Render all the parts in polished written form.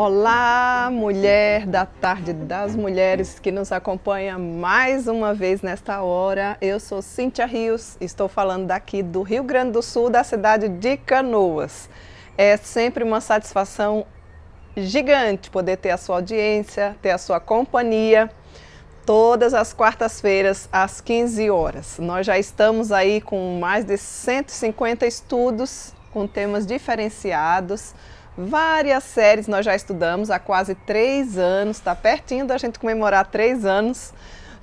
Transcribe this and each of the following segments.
Olá, mulher da Tarde das Mulheres que nos acompanha mais uma vez nesta hora. Eu sou Cíntia Rios, estou falando daqui do Rio Grande do Sul, da cidade de Canoas. É sempre uma satisfação gigante poder ter a sua audiência, ter a sua companhia, todas as quartas-feiras às 15 horas. Nós já estamos aí com mais de 150 estudos com temas diferenciados. Várias séries nós já estudamos há quase 3 anos, está pertinho da gente comemorar 3 anos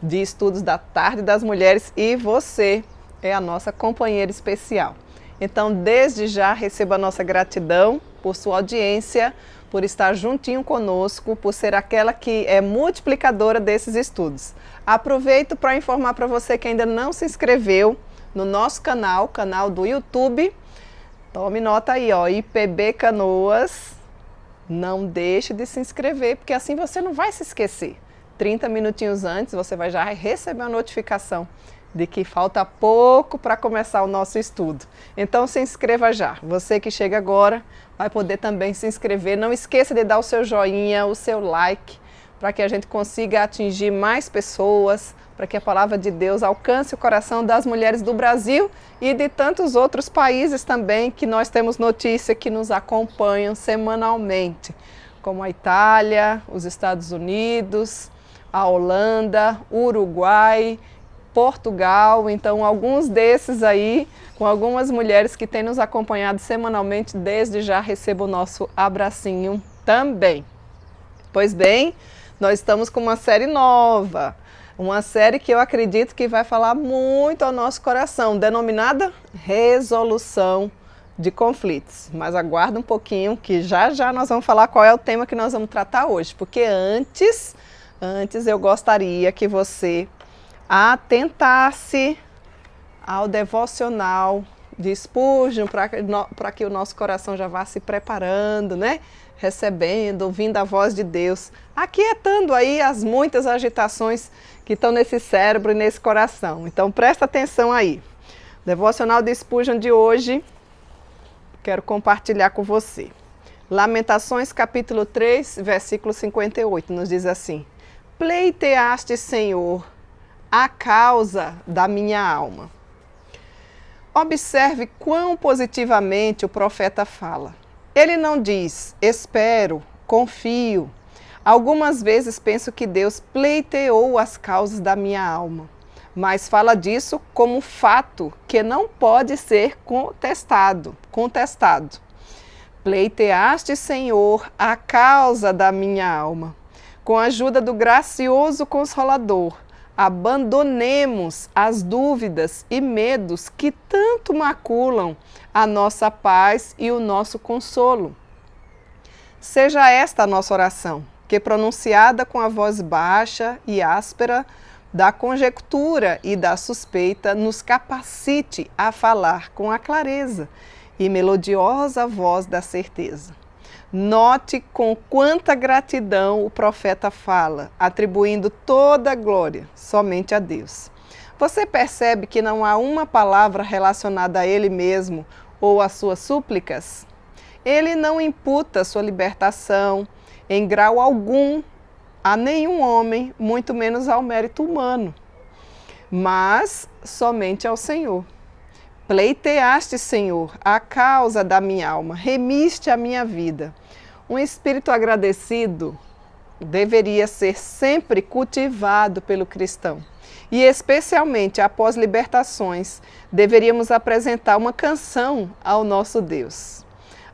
de estudos da Tarde das Mulheres e você é a nossa companheira especial. Então, desde já, receba a nossa gratidão por sua audiência, por estar juntinho conosco, por ser aquela que é multiplicadora desses estudos. Aproveito para informar para você que ainda não se inscreveu no nosso canal do YouTube. Tome nota aí, ó, IPB Canoas. Não deixe de se inscrever, porque assim você não vai se esquecer. 30 minutinhos antes você vai já receber a notificação de que falta pouco para começar o nosso estudo. Então se inscreva já. Você que chega agora vai poder também se inscrever. Não esqueça de dar o seu joinha, o seu like, para que a gente consiga atingir mais pessoas, para que a palavra de Deus alcance o coração das mulheres do Brasil e de tantos outros países também que nós temos notícia que nos acompanham semanalmente, como a Itália, os Estados Unidos, a Holanda, Uruguai, Portugal. Então, alguns desses aí, com algumas mulheres que têm nos acompanhado semanalmente, desde já recebo o nosso abracinho também. Pois bem, nós estamos com uma série nova. Uma série que eu acredito que vai falar muito ao nosso coração, denominada Resolução de Conflitos. Mas aguarda um pouquinho que já já nós vamos falar qual é o tema que nós vamos tratar hoje. Porque antes eu gostaria que você atentasse ao devocional de Spurgeon, para que o nosso coração já vá se preparando, né? Recebendo, ouvindo a voz de Deus, aquietando aí as muitas agitações que estão nesse cérebro e nesse coração. Então presta atenção aí. Devocional de Spurgeon de hoje, quero compartilhar com você. Lamentações capítulo 3, versículo 58, nos diz assim: pleiteaste, Senhor, a causa da minha alma. Observe quão positivamente o profeta fala. Ele não diz, espero, confio. Algumas vezes penso que Deus pleiteou as causas da minha alma, mas fala disso como fato que não pode ser contestado. Pleiteaste, Senhor, a causa da minha alma. Com a ajuda do gracioso Consolador, abandonemos as dúvidas e medos que tanto maculam a nossa paz e o nosso consolo. Seja esta a nossa oração, que pronunciada com a voz baixa e áspera da conjectura e da suspeita, nos capacite a falar com a clareza e melodiosa voz da certeza. Note com quanta gratidão o profeta fala, atribuindo toda a glória somente a Deus. Você percebe que não há uma palavra relacionada a ele mesmo ou às suas súplicas? Ele não imputa sua libertação em grau algum a nenhum homem, muito menos ao mérito humano, mas somente ao Senhor. Pleiteaste, Senhor, a causa da minha alma, remiste a minha vida. Um espírito agradecido deveria ser sempre cultivado pelo cristão. E especialmente após libertações, deveríamos apresentar uma canção ao nosso Deus.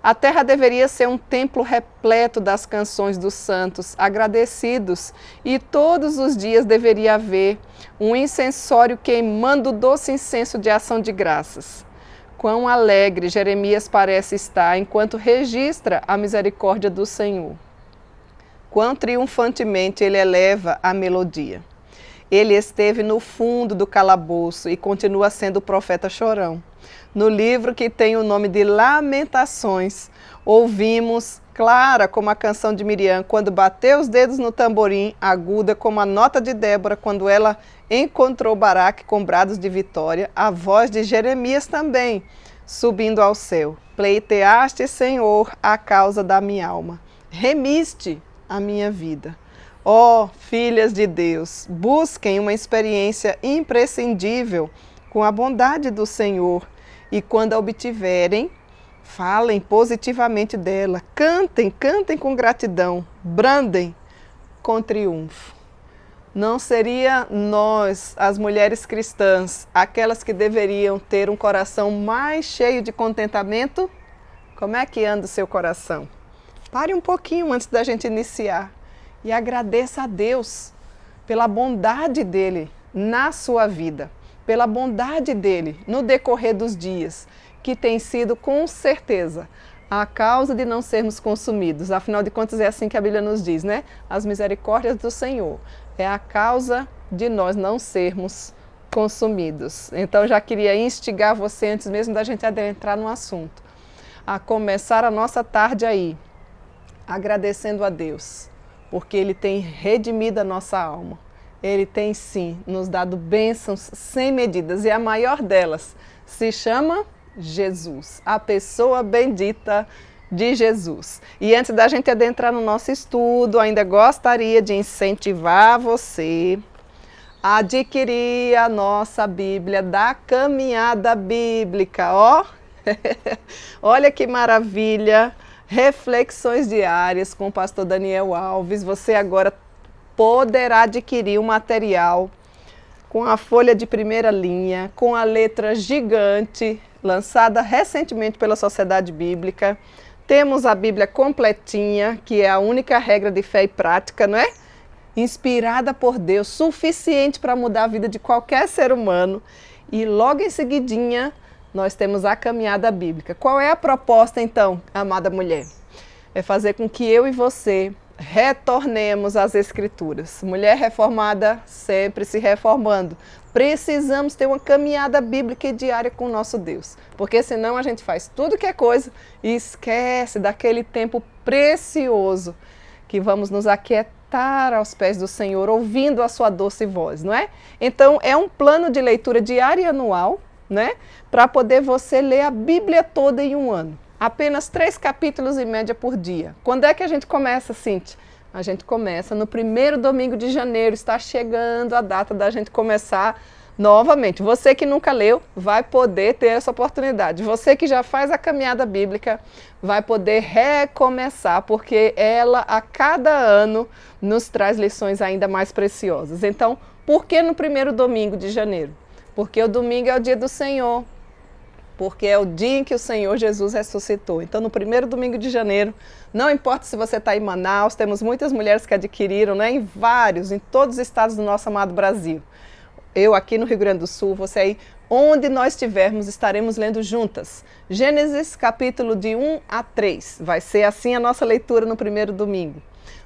A terra deveria ser um templo repleto das canções dos santos, agradecidos, e todos os dias deveria haver um incensório queimando doce incenso de ação de graças. Quão alegre Jeremias parece estar enquanto registra a misericórdia do Senhor. Quão triunfantemente ele eleva a melodia. Ele esteve no fundo do calabouço e continua sendo o profeta chorão. No livro que tem o nome de Lamentações, ouvimos clara como a canção de Miriam, quando bateu os dedos no tamborim, aguda como a nota de Débora, quando ela encontrou Baraque com brados de vitória, a voz de Jeremias também, subindo ao céu. Pleiteaste, Senhor, a causa da minha alma. remiste a minha vida. Ó, filhas de Deus, busquem uma experiência imprescindível com a bondade do Senhor e quando a obtiverem, falem positivamente dela, cantem com gratidão, brandem com triunfo. Não seria nós, as mulheres cristãs, aquelas que deveriam ter um coração mais cheio de contentamento? Como é que anda o seu coração? Pare um pouquinho antes da gente iniciar e agradeça a Deus pela bondade dele na sua vida, pela bondade dele no decorrer dos dias, que tem sido com certeza a causa de não sermos consumidos. Afinal de contas é assim que a Bíblia nos diz, né? As misericórdias do Senhor é a causa de nós não sermos consumidos. Então já queria instigar você, antes mesmo da gente adentrar no assunto, a começar a nossa tarde aí, agradecendo a Deus, porque Ele tem redimido a nossa alma. Ele tem sim nos dado bênçãos sem medidas e a maior delas se chama Jesus, a pessoa bendita de Jesus. E antes da gente adentrar no nosso estudo, ainda gostaria de incentivar você a adquirir a nossa Bíblia da Caminhada Bíblica, ó. Olha que maravilha! Reflexões diárias com o pastor Daniel Alves. Você agora poderá adquirir o material com a folha de primeira linha, com a letra gigante, lançada recentemente pela Sociedade Bíblica. Temos a Bíblia completinha, que é a única regra de fé e prática, não é? Inspirada por Deus, suficiente para mudar a vida de qualquer ser humano. E logo em seguidinha, nós temos a Caminhada Bíblica. Qual é a proposta então, amada mulher? É fazer com que eu e você retornemos às Escrituras. Mulher reformada sempre se reformando. Precisamos ter uma caminhada bíblica diária com o nosso Deus, porque senão a gente faz tudo que é coisa e esquece daquele tempo precioso que vamos nos aquietar aos pés do Senhor, ouvindo a sua doce voz, não é? Então é um plano de leitura diária e anual, né? Para poder você ler a Bíblia toda em um ano. Apenas 3 capítulos em média por dia. Quando é que a gente começa, Cíntia? A gente começa no primeiro domingo de janeiro. Está chegando a data da gente começar novamente. Você que nunca leu, vai poder ter essa oportunidade. Você que já faz a caminhada bíblica, vai poder recomeçar, porque ela, a cada ano, nos traz lições ainda mais preciosas. Então, por que no primeiro domingo de janeiro? Porque o domingo é o dia do Senhor. Porque é o dia em que o Senhor Jesus ressuscitou. Então, no primeiro domingo de janeiro, não importa se você está em Manaus, temos muitas mulheres que adquiriram, né, em todos os estados do nosso amado Brasil. Eu aqui no Rio Grande do Sul, você aí, onde nós estivermos, estaremos lendo juntas. Gênesis, capítulo de 1 a 3. Vai ser assim a nossa leitura no primeiro domingo.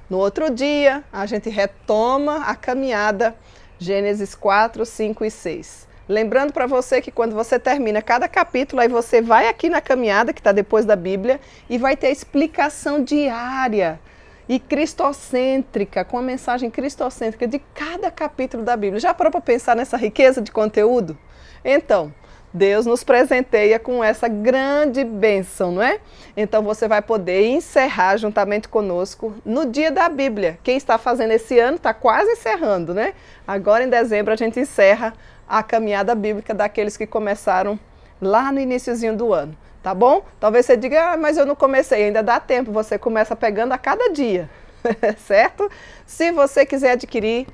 No outro dia, a gente retoma a caminhada, Gênesis 4, 5 e 6. Lembrando para você que quando você termina cada capítulo, aí você vai aqui na caminhada, que está depois da Bíblia, e vai ter a explicação diária e cristocêntrica, com a mensagem cristocêntrica de cada capítulo da Bíblia. Já parou para pensar nessa riqueza de conteúdo? Então, Deus nos presenteia com essa grande bênção, não é? Então você vai poder encerrar juntamente conosco no dia da Bíblia. Quem está fazendo esse ano está quase encerrando, né? Agora em dezembro a gente encerra a caminhada bíblica daqueles que começaram lá no iniciozinho do ano, tá bom? Talvez você diga, mas eu não comecei, ainda dá tempo, você começa pegando a cada dia, certo? Se você quiser adquirir,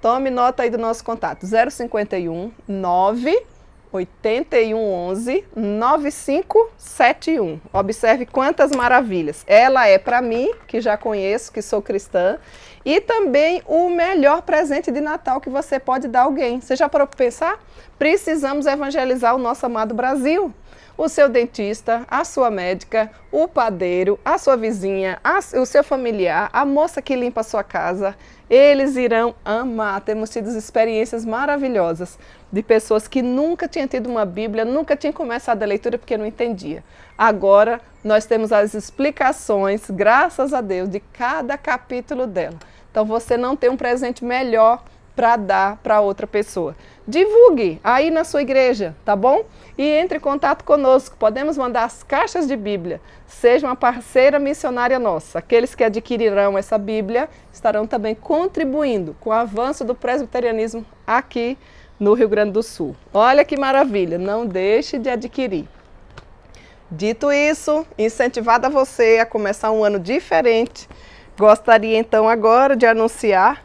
tome nota aí do nosso contato, 051 9 81 11 9571. Observe quantas maravilhas. Ela é para mim, que já conheço, que sou cristã, e também o melhor presente de Natal que você pode dar a alguém. Você já parou para pensar? Precisamos evangelizar o nosso amado Brasil. O seu dentista, a sua médica, o padeiro, a sua vizinha, o seu familiar, a moça que limpa a sua casa, eles irão amar. Temos tido experiências maravilhosas de pessoas que nunca tinham tido uma Bíblia, nunca tinham começado a leitura porque não entendia. Agora nós temos as explicações, graças a Deus, de cada capítulo dela. Então você não tem um presente melhor para dar para outra pessoa. Divulgue aí na sua igreja, tá bom? E entre em contato conosco, podemos mandar as caixas de Bíblia. Seja uma parceira missionária nossa. Aqueles que adquirirão essa Bíblia estarão também contribuindo com o avanço do presbiterianismo aqui no Rio Grande do Sul. Olha que maravilha, não deixe de adquirir. Dito isso, incentivada você a começar um ano diferente, gostaria então agora de anunciar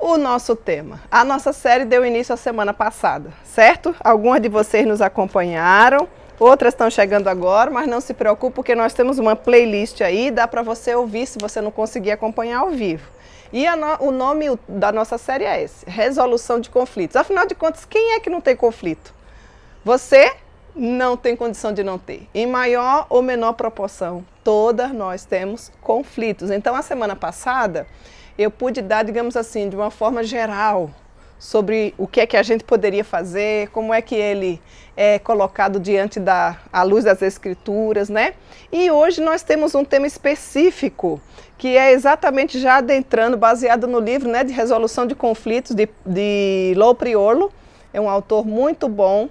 o nosso tema. A nossa série deu início a semana passada, certo? Algumas de vocês nos acompanharam, outras estão chegando agora, mas não se preocupe porque nós temos uma playlist aí, dá para você ouvir se você não conseguir acompanhar ao vivo. E o nome da nossa série é esse, Resolução de Conflitos. Afinal de contas, quem é que não tem conflito? Você não tem condição de não ter. Em maior ou menor proporção, todas nós temos conflitos. Então, a semana passada, eu pude dar, digamos assim, de uma forma geral, sobre o que é que a gente poderia fazer, como é que ele é colocado diante à luz das Escrituras, né? E hoje nós temos um tema específico, que é exatamente já adentrando, baseado no livro, né, de Resolução de Conflitos, de Lou Priolo, é um autor muito bom.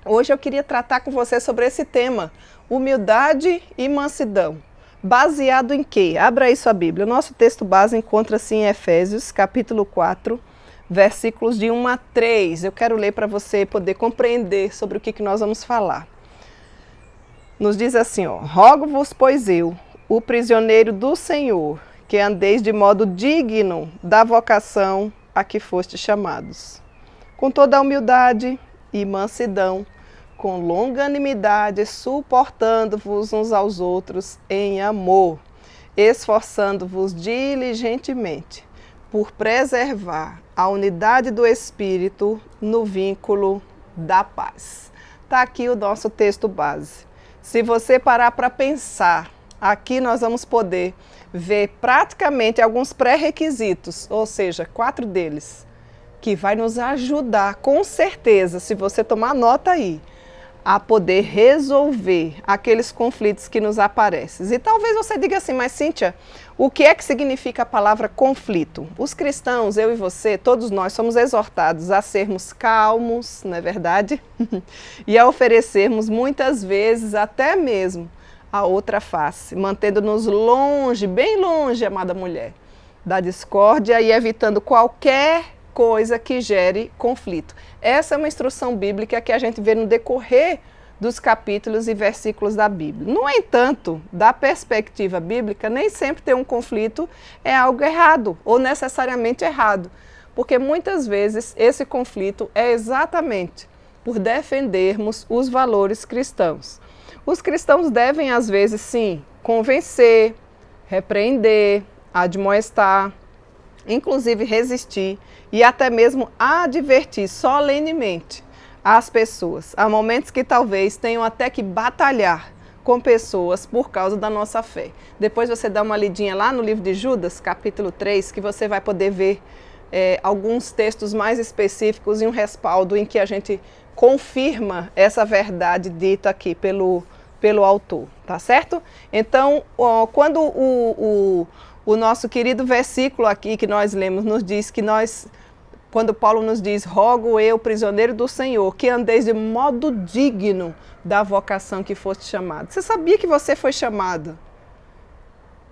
Hoje eu queria tratar com você sobre esse tema, humildade e mansidão. Baseado em quê? Abra aí sua Bíblia. O nosso texto base encontra-se em Efésios, capítulo 4, versículos de 1 a 3. Eu quero ler para você poder compreender sobre o que nós vamos falar. Nos diz assim, ó: rogo-vos, pois eu, o prisioneiro do Senhor, que andeis de modo digno da vocação a que fostes chamados, com toda a humildade e mansidão, com longanimidade, suportando-vos uns aos outros em amor, esforçando-vos diligentemente por preservar a unidade do Espírito no vínculo da paz. Está aqui o nosso texto base. Se você parar para pensar, aqui nós vamos poder ver praticamente alguns pré-requisitos, ou seja, 4 deles, que vai nos ajudar, com certeza, se você tomar nota aí, a poder resolver aqueles conflitos que nos aparecem. E talvez você diga assim, mas Cíntia, o que é que significa a palavra conflito? Os cristãos, eu e você, todos nós somos exortados a sermos calmos, não é verdade? E a oferecermos muitas vezes até mesmo a outra face, mantendo-nos longe, bem longe, amada mulher, da discórdia e evitando qualquer coisa que gere conflito. Essa é uma instrução bíblica que a gente vê no decorrer dos capítulos e versículos da Bíblia. No entanto, da perspectiva bíblica, nem sempre ter um conflito é algo errado ou necessariamente errado, porque muitas vezes esse conflito é exatamente por defendermos os valores cristãos. Os cristãos devem, às vezes, sim, convencer, repreender, admoestar, inclusive resistir e até mesmo advertir solenemente as pessoas. Há momentos que talvez tenham até que batalhar com pessoas por causa da nossa fé. Depois você dá uma lidinha lá no livro de Judas, capítulo 3, que você vai poder ver alguns textos mais específicos e um respaldo em que a gente confirma essa verdade dita aqui pelo autor, tá certo? Então, quando o nosso querido versículo aqui que nós lemos nos diz que quando Paulo nos diz, rogo eu, prisioneiro do Senhor, que andeis de modo digno da vocação que foste chamado. Você sabia que você foi chamada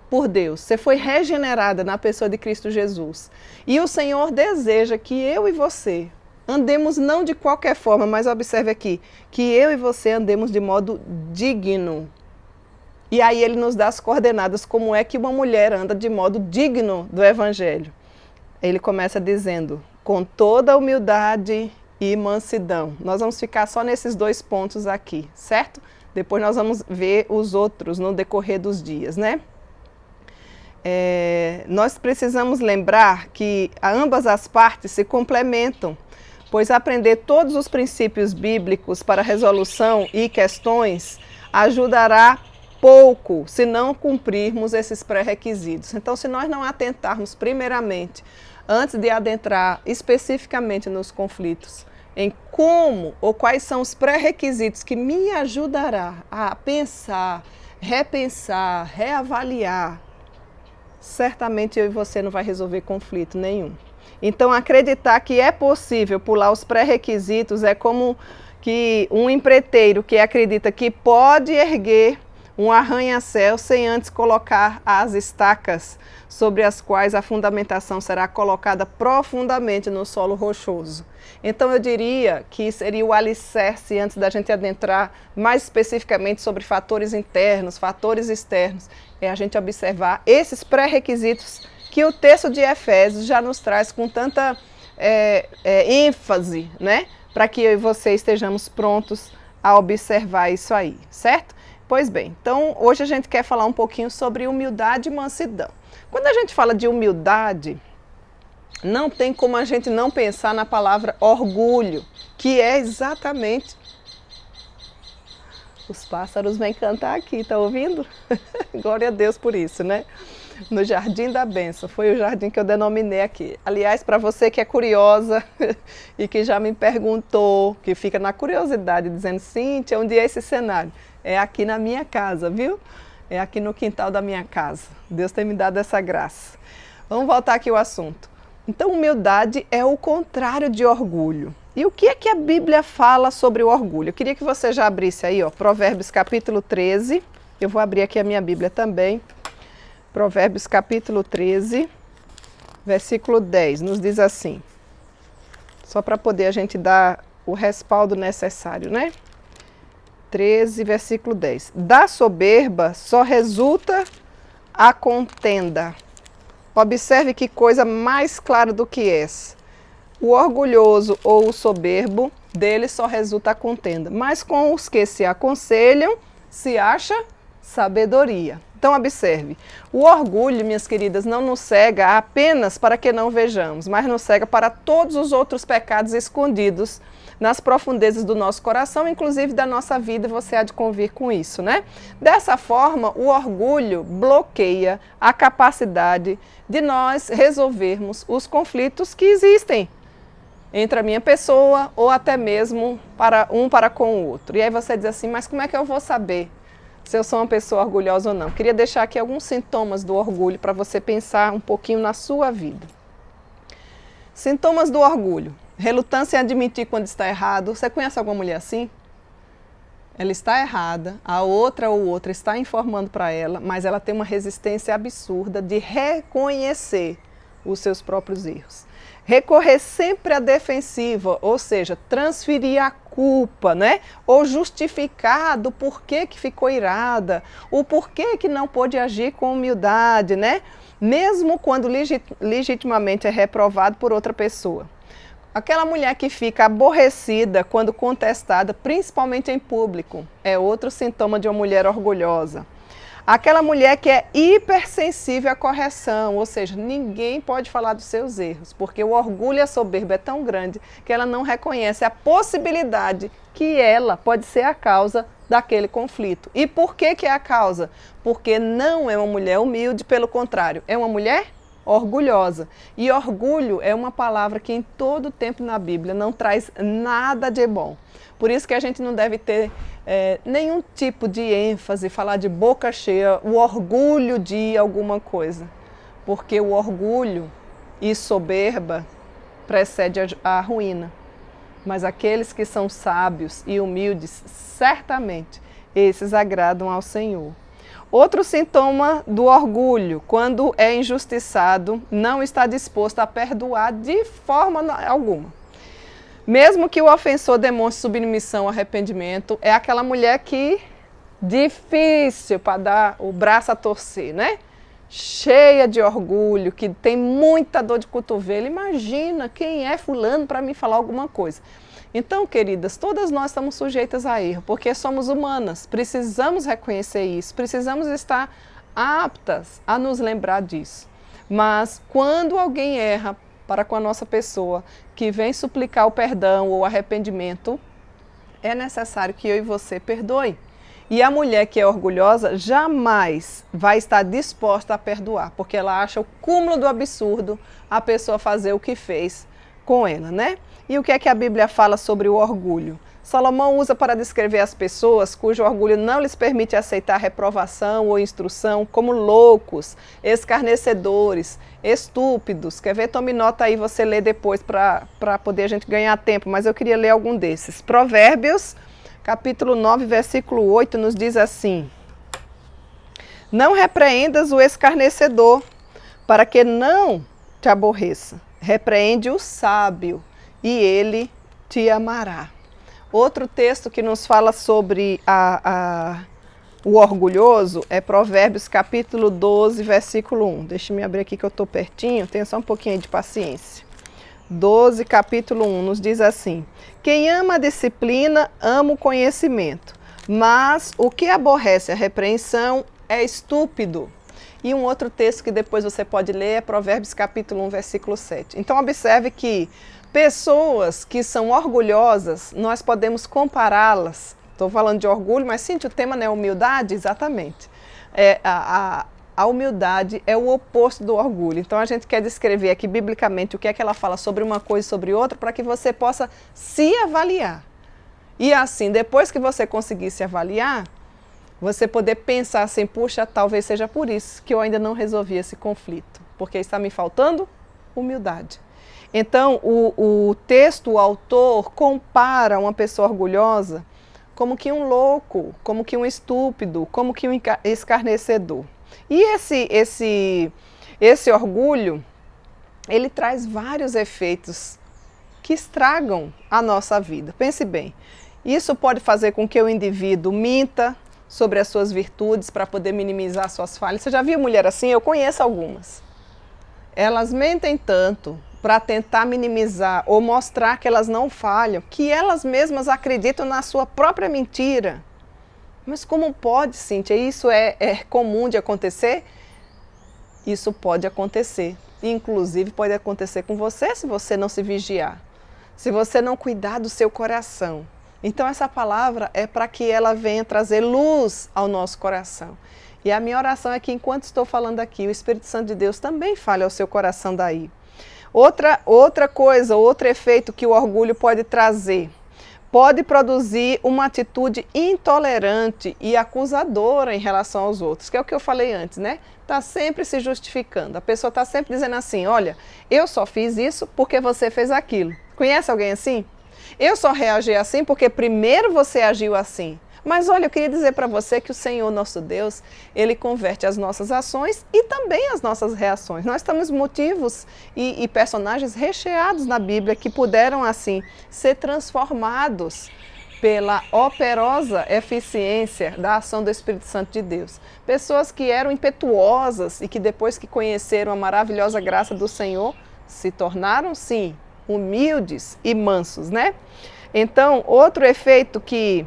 por Deus? Você foi regenerada na pessoa de Cristo Jesus. E o Senhor deseja que eu e você andemos não de qualquer forma, mas observe aqui, que eu e você andemos de modo digno. E aí ele nos dá as coordenadas, como é que uma mulher anda de modo digno do Evangelho. Ele começa dizendo, com toda a humildade e mansidão. Nós vamos ficar só nesses 2 pontos aqui, certo? Depois nós vamos ver os outros no decorrer dos dias, né? Nós precisamos lembrar que ambas as partes se complementam, pois aprender todos os princípios bíblicos para resolução e questões ajudará pouco se não cumprirmos esses pré-requisitos. Então, se nós não atentarmos primeiramente, antes de adentrar especificamente nos conflitos, em como ou quais são os pré-requisitos que me ajudará a pensar, repensar, reavaliar, certamente eu e você não vai resolver conflito nenhum. Então, acreditar que é possível pular os pré-requisitos é como que um empreiteiro que acredita que pode erguer um arranha-céu sem antes colocar as estacas sobre as quais a fundamentação será colocada profundamente no solo rochoso. Então eu diria que seria o alicerce, antes da gente adentrar mais especificamente sobre fatores internos, fatores externos, é a gente observar esses pré-requisitos que o texto de Efésios já nos traz com tanta ênfase, né? Para que eu e você estejamos prontos a observar isso aí, certo? Pois bem, então hoje a gente quer falar um pouquinho sobre humildade e mansidão. Quando a gente fala de humildade, não tem como a gente não pensar na palavra orgulho, que é exatamente... Os pássaros vêm cantar aqui, tá ouvindo? Glória a Deus por isso, né? No Jardim da Bênção, foi o jardim que eu denominei aqui. Aliás, para você que é curiosa e que já me perguntou, que fica na curiosidade, dizendo, Cíntia, onde é esse cenário? É aqui na minha casa, viu? É aqui no quintal da minha casa. Deus tem me dado essa graça. Vamos voltar aqui ao assunto. Então, humildade é o contrário de orgulho. E o que é que a Bíblia fala sobre o orgulho? Eu queria que você já abrisse aí, ó, Provérbios capítulo 13. Eu vou abrir aqui a minha Bíblia também. Provérbios capítulo 13, versículo 10, nos diz assim. Só para poder a gente dar o respaldo necessário, né? 13, versículo 10. Da soberba só resulta a contenda. Observe que coisa mais clara do que essa. O orgulhoso ou o soberbo, dele só resulta a contenda. Mas com os que se aconselham, se acha sabedoria. Então observe, o orgulho, minhas queridas, não nos cega apenas para que não vejamos, mas nos cega para todos os outros pecados escondidos nas profundezas do nosso coração, inclusive da nossa vida, você há de convir com isso, né? Dessa forma, o orgulho bloqueia a capacidade de nós resolvermos os conflitos que existem entre a minha pessoa ou até mesmo para com o outro. E aí você diz assim, mas como é que eu vou saber se eu sou uma pessoa orgulhosa ou não? Queria deixar aqui alguns sintomas do orgulho para você pensar um pouquinho na sua vida. Sintomas do orgulho. Relutância em admitir quando está errado. Você conhece alguma mulher assim? Ela está errada, a outra ou outra está informando para ela, mas ela tem uma resistência absurda de reconhecer os seus próprios erros. Recorrer sempre à defensiva, ou seja, transferir a culpa, né? Ou justificar do porquê que ficou irada, o porquê que não pôde agir com humildade, né? Mesmo quando legitimamente é reprovado por outra pessoa. Aquela mulher que fica aborrecida quando contestada, principalmente em público, é outro sintoma de uma mulher orgulhosa. Aquela mulher que é hipersensível à correção, ou seja, ninguém pode falar dos seus erros, porque o orgulho e a soberba é tão grande que ela não reconhece a possibilidade que ela pode ser a causa daquele conflito. E por que é a causa? Porque não é uma mulher humilde, pelo contrário, é uma mulher orgulhosa. E orgulho é uma palavra que em todo tempo na Bíblia não traz nada de bom. Por isso que a gente não deve ter nenhum tipo de ênfase, falar de boca cheia, o orgulho de alguma coisa. Porque o orgulho e soberba precede a ruína. Mas aqueles que são sábios e humildes, certamente, esses agradam ao Senhor. Outro sintoma do orgulho, quando é injustiçado, não está disposto a perdoar de forma alguma. Mesmo que o ofensor demonstre submissão, arrependimento, é aquela mulher que difícil para dar o braço a torcer, né? Cheia de orgulho, que tem muita dor de cotovelo. Imagina quem é fulano para me falar alguma coisa. Então, queridas, todas nós estamos sujeitas a erro, porque somos humanas, precisamos reconhecer isso, precisamos estar aptas a nos lembrar disso. Mas quando alguém erra para com a nossa pessoa, que vem suplicar o perdão ou arrependimento, é necessário que eu e você perdoe. E a mulher que é orgulhosa jamais vai estar disposta a perdoar, porque ela acha o cúmulo do absurdo a pessoa fazer o que fez com ela, né? E o que é que a Bíblia fala sobre o orgulho? Salomão usa para descrever as pessoas cujo orgulho não lhes permite aceitar reprovação ou instrução como loucos, escarnecedores, estúpidos. Quer ver? Tome nota aí, você lê depois para poder a gente ganhar tempo, mas eu queria ler algum desses. Provérbios, capítulo 9, versículo 8, nos diz assim: não repreendas o escarnecedor, para que não te aborreça. Repreende o sábio, e ele te amará. Outro texto que nos fala sobre o orgulhoso é Provérbios capítulo 12, versículo 1. Deixa eu me abrir aqui que eu estou pertinho, tenha só um pouquinho de paciência. 12, capítulo 1, nos diz assim: quem ama a disciplina, ama o conhecimento, mas o que aborrece a repreensão é estúpido. E um outro texto que depois você pode ler é Provérbios capítulo 1, versículo 7. Então observe que pessoas que são orgulhosas, nós podemos compará-las. Estou falando de orgulho, mas sim, o tema não é humildade? Exatamente. A humildade é o oposto do orgulho. Então a gente quer descrever aqui biblicamente o que é que ela fala sobre uma coisa e sobre outra, para que você possa se avaliar. E assim, depois que você conseguir se avaliar, você poder pensar assim, puxa, talvez seja por isso que eu ainda não resolvi esse conflito, porque está me faltando humildade. Então, o texto, o autor, compara uma pessoa orgulhosa como que um louco, como que um estúpido, como que um escarnecedor. E esse orgulho, ele traz vários efeitos que estragam a nossa vida. Pense bem, isso pode fazer com que o indivíduo minta sobre as suas virtudes para poder minimizar suas falhas. Você já viu mulher assim? Eu conheço algumas. Elas mentem tanto para tentar minimizar ou mostrar que elas não falham, que elas mesmas acreditam na sua própria mentira. Mas como pode, Cíntia? Isso é comum de acontecer? Isso pode acontecer. Inclusive pode acontecer com você se você não se vigiar, se você não cuidar do seu coração. Então essa palavra é para que ela venha trazer luz ao nosso coração. E a minha oração é que enquanto estou falando aqui, o Espírito Santo de Deus também fale ao seu coração daí. Outra coisa, outro efeito que o orgulho pode trazer, pode produzir uma atitude intolerante e acusadora em relação aos outros, que é o que eu falei antes, né? Está sempre se justificando. A pessoa está sempre dizendo assim, olha, eu só fiz isso porque você fez aquilo. Conhece alguém assim? Eu só reagi assim porque primeiro você agiu assim. Mas olha, eu queria dizer para você que o Senhor nosso Deus, Ele converte as nossas ações e também as nossas reações. Nós temos motivos e personagens recheados na Bíblia que puderam assim ser transformados pela operosa eficiência da ação do Espírito Santo de Deus. Pessoas que eram impetuosas e que depois que conheceram a maravilhosa graça do Senhor, se tornaram sim humildes e mansos, né? Então, outro efeito que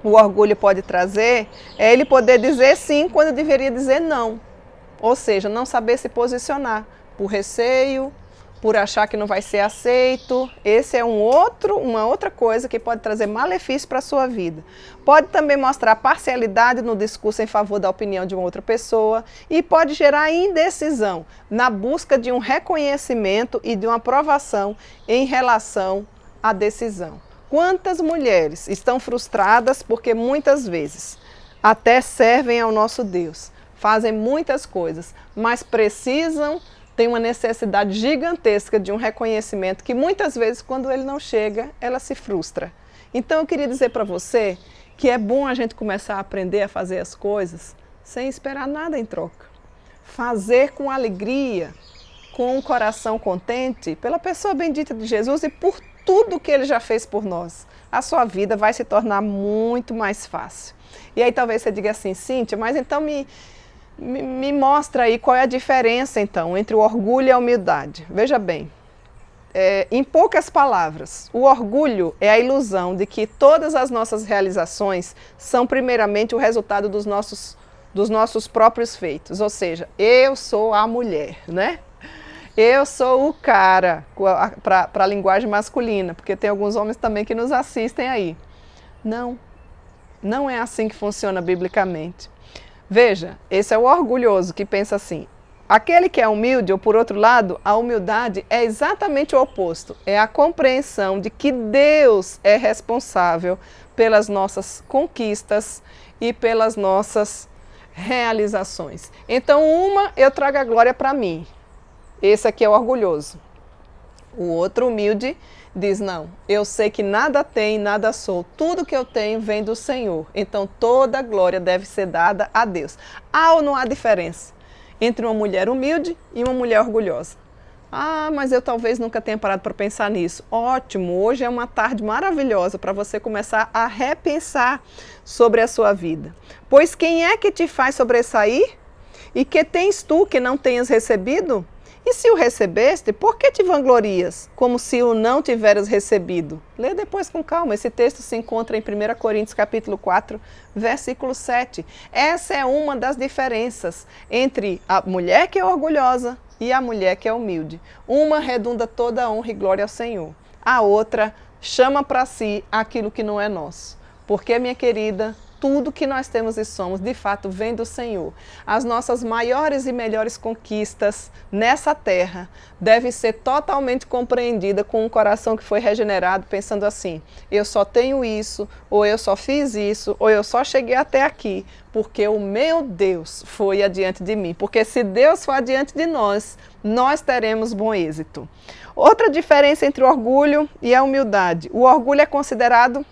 o orgulho pode trazer é ele poder dizer sim quando deveria dizer não. Ou seja, não saber se posicionar por receio, por achar que não vai ser aceito. Esse é uma outra coisa que pode trazer malefício para a sua vida. Pode também mostrar parcialidade no discurso em favor da opinião de uma outra pessoa e pode gerar indecisão na busca de um reconhecimento e de uma aprovação em relação à decisão. Quantas mulheres estão frustradas porque muitas vezes até servem ao nosso Deus, fazem muitas coisas, mas precisam, têm uma necessidade gigantesca de um reconhecimento que muitas vezes quando ele não chega, ela se frustra. Então eu queria dizer para você que é bom a gente começar a aprender a fazer as coisas sem esperar nada em troca. Fazer com alegria, com um coração contente, pela pessoa bendita de Jesus e por tudo que Ele já fez por nós. A sua vida vai se tornar muito mais fácil. E aí talvez você diga assim, Cíntia, mas então me mostra aí qual é a diferença então entre o orgulho e a humildade. Veja bem, em poucas palavras, o orgulho é a ilusão de que todas as nossas realizações são primeiramente o resultado dos nossos próprios feitos. Ou seja, eu sou a mulher, né? Eu sou o cara, para a linguagem masculina, porque tem alguns homens também que nos assistem aí. Não é assim que funciona biblicamente. Veja, esse é o orgulhoso que pensa assim, Aquele que é humilde, ou por outro lado, a humildade é exatamente o oposto. É a compreensão de que Deus é responsável pelas nossas conquistas e pelas nossas realizações. Então, uma, eu trago a glória para mim. Esse aqui é o orgulhoso. O outro humilde diz, não, eu sei que nada tenho, nada sou. Tudo que eu tenho vem do Senhor. Então, toda a glória deve ser dada a Deus. Há ou não há diferença entre uma mulher humilde e uma mulher orgulhosa? Ah, mas eu talvez nunca tenha parado para pensar nisso. Ótimo, hoje é uma tarde maravilhosa para você começar a repensar sobre a sua vida. Pois quem é que te faz sobressair? E que tens tu que não tenhas recebido? E se o recebeste, por que te vanglorias, como se o não tiveras recebido? Lê depois com calma, esse texto se encontra em 1 Coríntios capítulo 4, versículo 7. Essa é uma das diferenças entre a mulher que é orgulhosa e a mulher que é humilde. Uma redunda toda a honra e glória ao Senhor. A outra chama para si aquilo que não é nosso. Porque, minha querida, tudo que nós temos e somos, de fato, vem do Senhor. As nossas maiores e melhores conquistas nessa terra devem ser totalmente compreendidas com um coração que foi regenerado, pensando assim, eu só tenho isso, ou eu só fiz isso, ou eu só cheguei até aqui, porque o meu Deus foi adiante de mim. Porque se Deus for adiante de nós, nós teremos bom êxito. Outra diferença entre o orgulho e a humildade. O orgulho é considerado...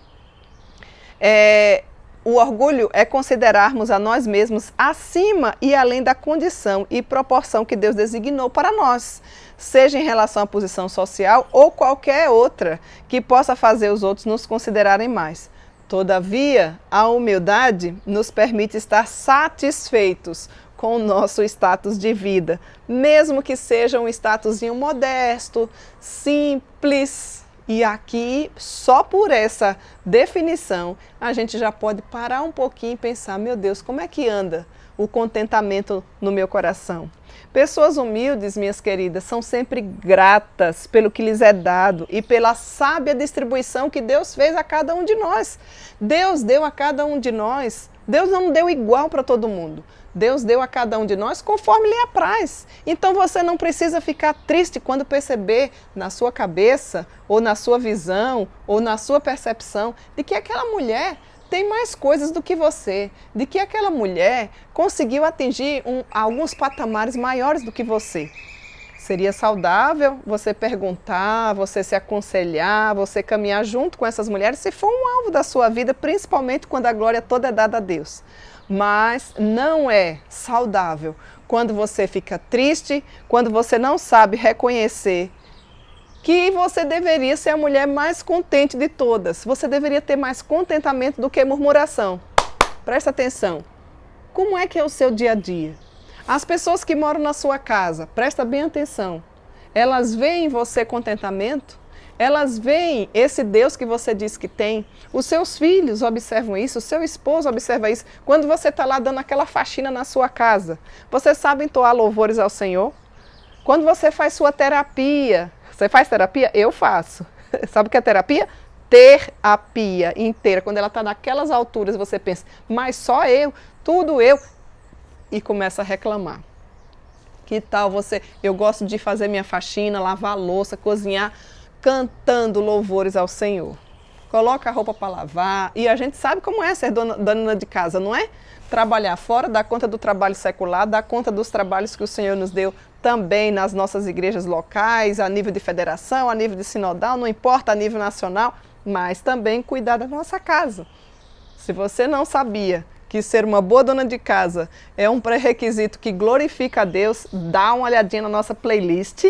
O orgulho é considerarmos a nós mesmos acima e além da condição e proporção que Deus designou para nós, seja em relação à posição social ou qualquer outra que possa fazer os outros nos considerarem mais. Todavia, a humildade nos permite estar satisfeitos com o nosso status de vida, mesmo que seja um statuszinho modesto, simples. E aqui, só por essa definição, a gente já pode parar um pouquinho e pensar, meu Deus, como é que anda o contentamento no meu coração? Pessoas humildes, minhas queridas, são sempre gratas pelo que lhes é dado e pela sábia distribuição que Deus fez a cada um de nós. Deus deu a cada um de nós, Deus não deu igual para todo mundo. Deus deu a cada um de nós conforme lhe apraz. Então você não precisa ficar triste quando perceber na sua cabeça, ou na sua visão, ou na sua percepção, de que aquela mulher tem mais coisas do que você, de que aquela mulher conseguiu atingir alguns patamares maiores do que você. Seria saudável você perguntar, você se aconselhar, você caminhar junto com essas mulheres, se for um alvo da sua vida, principalmente quando a glória toda é dada a Deus. Mas não é saudável quando você fica triste, quando você não sabe reconhecer que você deveria ser a mulher mais contente de todas. Você deveria ter mais contentamento do que murmuração. Presta atenção. Como é que é o seu dia a dia? As pessoas que moram na sua casa, presta bem atenção. Elas veem em você contentamento? Elas veem esse Deus que você diz que tem. Os seus filhos observam isso, o seu esposo observa isso. Quando você está lá dando aquela faxina na sua casa, você sabe entoar louvores ao Senhor? Quando você faz sua terapia, você faz terapia? Eu faço. Sabe o que é terapia? Terapia inteira. Quando ela está naquelas alturas, você pensa, mas só eu, tudo eu, e começa a reclamar. Que tal você? Eu gosto de fazer minha faxina, lavar a louça, cozinhar, cantando louvores ao Senhor. Coloca a roupa para lavar. E a gente sabe como é ser dona de casa, não é? Trabalhar fora, dar conta do trabalho secular, dar conta dos trabalhos que o Senhor nos deu também nas nossas igrejas locais, a nível de federação, a nível de sinodal, não importa, a nível nacional, mas também cuidar da nossa casa. Se você não sabia que ser uma boa dona de casa é um pré-requisito que glorifica a Deus, dá uma olhadinha na nossa playlist.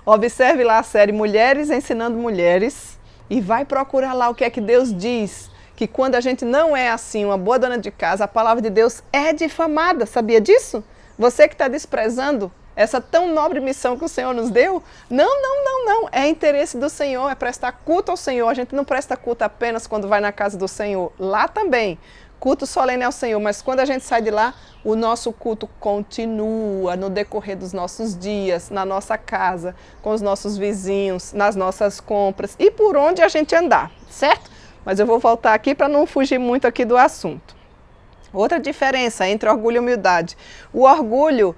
Observe lá a série Mulheres Ensinando Mulheres e vai procurar lá o que é que Deus diz, que quando a gente não é assim, uma boa dona de casa, a palavra de Deus é difamada, sabia disso? Você que está desprezando essa tão nobre missão que o Senhor nos deu, não, é interesse do Senhor, é prestar culto ao Senhor. A gente não presta culto apenas quando vai na casa do Senhor, lá também. Culto solene ao Senhor, mas quando a gente sai de lá, o nosso culto continua no decorrer dos nossos dias, na nossa casa, com os nossos vizinhos, nas nossas compras e por onde a gente andar, certo? Mas eu vou voltar aqui para não fugir muito aqui do assunto. Outra diferença entre orgulho e humildade. O orgulho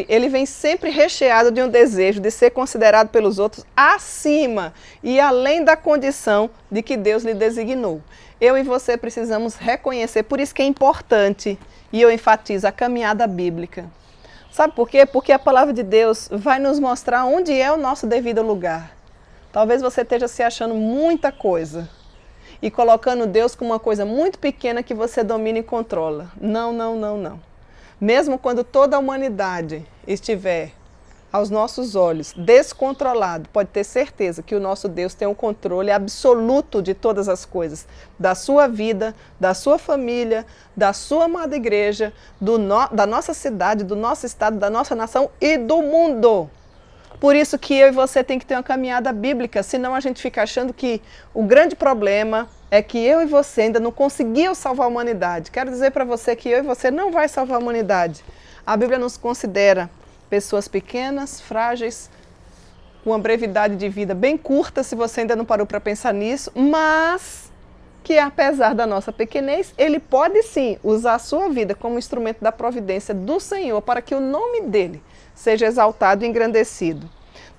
ele vem sempre recheado de um desejo de ser considerado pelos outros acima e além da condição de que Deus lhe designou. Eu e você precisamos reconhecer, por isso que é importante, e eu enfatizo, a caminhada bíblica. Sabe por quê? Porque a palavra de Deus vai nos mostrar onde é o nosso devido lugar. Talvez você esteja se achando muita coisa e colocando Deus como uma coisa muito pequena que você domina e controla. Não, não, não, não. Mesmo quando toda a humanidade estiver aos nossos olhos descontrolado, pode ter certeza que o nosso Deus tem um controle absoluto de todas as coisas, da sua vida, da sua família, da sua amada igreja, da nossa cidade, do nosso estado, da nossa nação e do mundo. Por isso que eu e você tem que ter uma caminhada bíblica, senão a gente fica achando que o grande problema é que eu e você ainda não conseguiu salvar a humanidade. Quero dizer para você que eu e você não vai salvar a humanidade. A Bíblia nos considera pessoas pequenas, frágeis, com uma brevidade de vida bem curta, se você ainda não parou para pensar nisso, mas que apesar da nossa pequenez, Ele pode sim usar a sua vida como instrumento da providência do Senhor para que o nome dEle seja exaltado e engrandecido.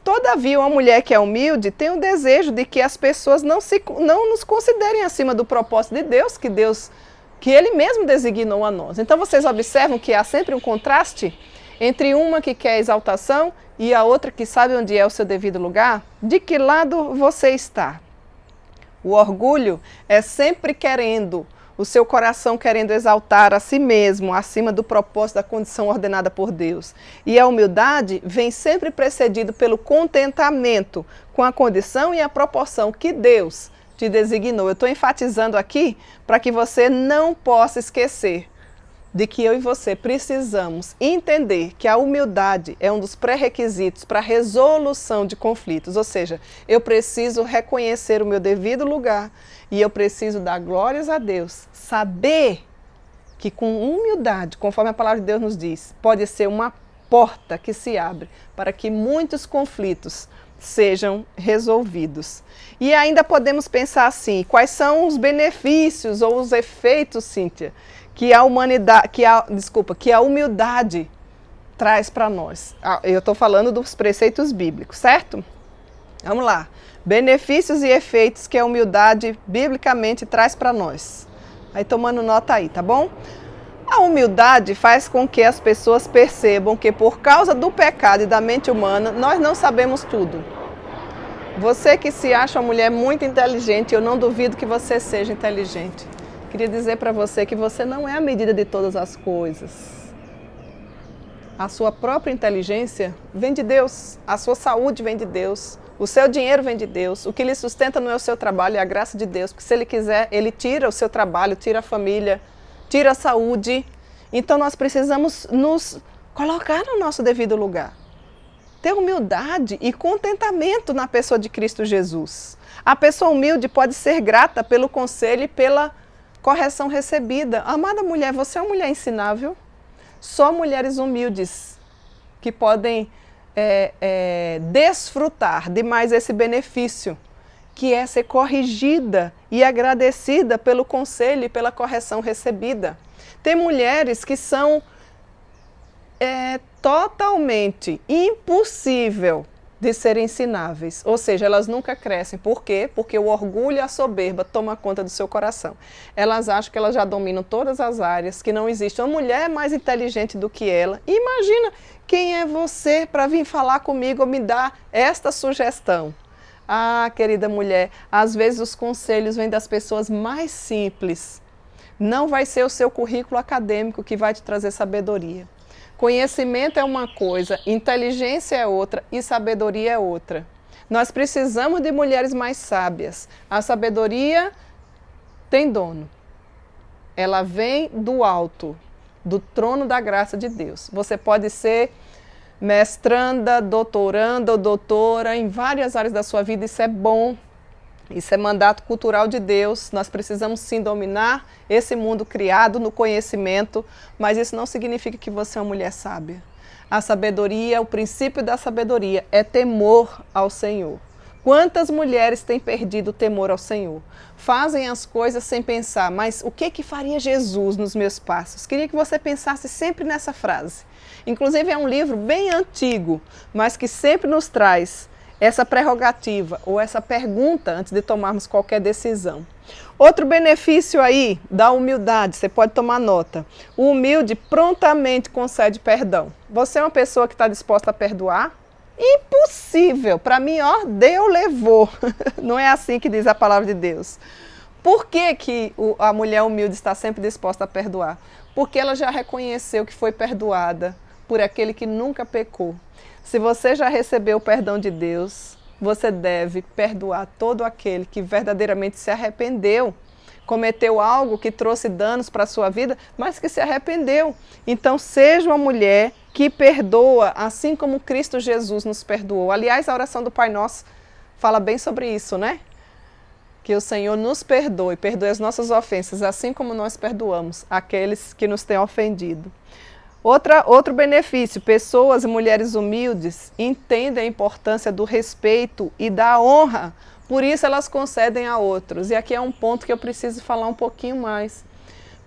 Todavia, uma mulher que é humilde tem o desejo de que as pessoas não nos considerem acima do propósito de Deus, que Ele mesmo designou a nós. Então vocês observam que há sempre um contraste entre uma que quer exaltação e a outra que sabe onde é o seu devido lugar? De que lado você está? O orgulho é sempre o seu coração querendo exaltar a si mesmo, acima do propósito da condição ordenada por Deus. E a humildade vem sempre precedido pelo contentamento com a condição e a proporção que Deus te designou. Eu estou enfatizando aqui para que você não possa esquecer de que eu e você precisamos entender que a humildade é um dos pré-requisitos para a resolução de conflitos. Ou seja, eu preciso reconhecer o meu devido lugar e eu preciso dar glórias a Deus. Saber que com humildade, conforme a palavra de Deus nos diz, pode ser uma porta que se abre para que muitos conflitos sejam resolvidos. E ainda podemos pensar assim, quais são os benefícios ou os efeitos, Cíntia, que a humildade traz para nós. Eu estou falando dos preceitos bíblicos, certo? Vamos lá. Benefícios e efeitos que a humildade biblicamente traz para nós. Aí tomando nota aí, tá bom? A humildade faz com que as pessoas percebam que por causa do pecado e da mente humana, nós não sabemos tudo. Você que se acha uma mulher muito inteligente, eu não duvido que você seja inteligente. Queria dizer para você que você não é a medida de todas as coisas. A sua própria inteligência vem de Deus, a sua saúde vem de Deus, o seu dinheiro vem de Deus, o que lhe sustenta não é o seu trabalho, é a graça de Deus, porque se Ele quiser, Ele tira o seu trabalho, tira a família, tira a saúde. Então nós precisamos nos colocar no nosso devido lugar. Ter humildade e contentamento na pessoa de Cristo Jesus. A pessoa humilde pode ser grata pelo conselho e pela correção recebida. Amada mulher, você é uma mulher ensinável. Só mulheres humildes que podem desfrutar de mais esse benefício, que é ser corrigida e agradecida pelo conselho e pela correção recebida. Tem mulheres que são totalmente impossível de serem ensináveis, ou seja, elas nunca crescem. Por quê? Porque o orgulho e a soberba tomam conta do seu coração. Elas acham que elas já dominam todas as áreas, que não existe uma mulher mais inteligente do que ela. Imagina, quem é você para vir falar comigo ou me dar esta sugestão? Ah, querida mulher, às vezes os conselhos vêm das pessoas mais simples. Não vai ser o seu currículo acadêmico que vai te trazer sabedoria. Conhecimento é uma coisa, inteligência é outra e sabedoria é outra. Nós precisamos de mulheres mais sábias. A sabedoria tem dono. Ela vem do alto, do trono da graça de Deus. Você pode ser mestranda, doutoranda ou doutora em várias áreas da sua vida, isso é bom. Isso é mandato cultural de Deus. Nós precisamos sim dominar esse mundo criado no conhecimento, mas isso não significa que você é uma mulher sábia. A sabedoria, o princípio da sabedoria é temor ao Senhor. Quantas mulheres têm perdido o temor ao Senhor? Fazem as coisas sem pensar, mas o que faria Jesus nos meus passos? Queria que você pensasse sempre nessa frase. Inclusive é um livro bem antigo, mas que sempre nos traz essa prerrogativa ou essa pergunta antes de tomarmos qualquer decisão. Outro benefício aí da humildade, você pode tomar nota. O humilde prontamente concede perdão. Você é uma pessoa que está disposta a perdoar? Impossível! Para mim, ó, Deus levou. Não é assim que diz a palavra de Deus. Por que a mulher humilde está sempre disposta a perdoar? Porque ela já reconheceu que foi perdoada por aquele que nunca pecou. Se você já recebeu o perdão de Deus, você deve perdoar todo aquele que verdadeiramente se arrependeu, cometeu algo que trouxe danos para a sua vida, mas que se arrependeu. Então, seja uma mulher que perdoa, assim como Cristo Jesus nos perdoou. Aliás, a oração do Pai Nosso fala bem sobre isso, né? Que o Senhor nos perdoe as nossas ofensas, assim como nós perdoamos aqueles que nos têm ofendido. Outro benefício, pessoas e mulheres humildes entendem a importância do respeito e da honra, por isso elas concedem a outros. E aqui é um ponto que eu preciso falar um pouquinho mais.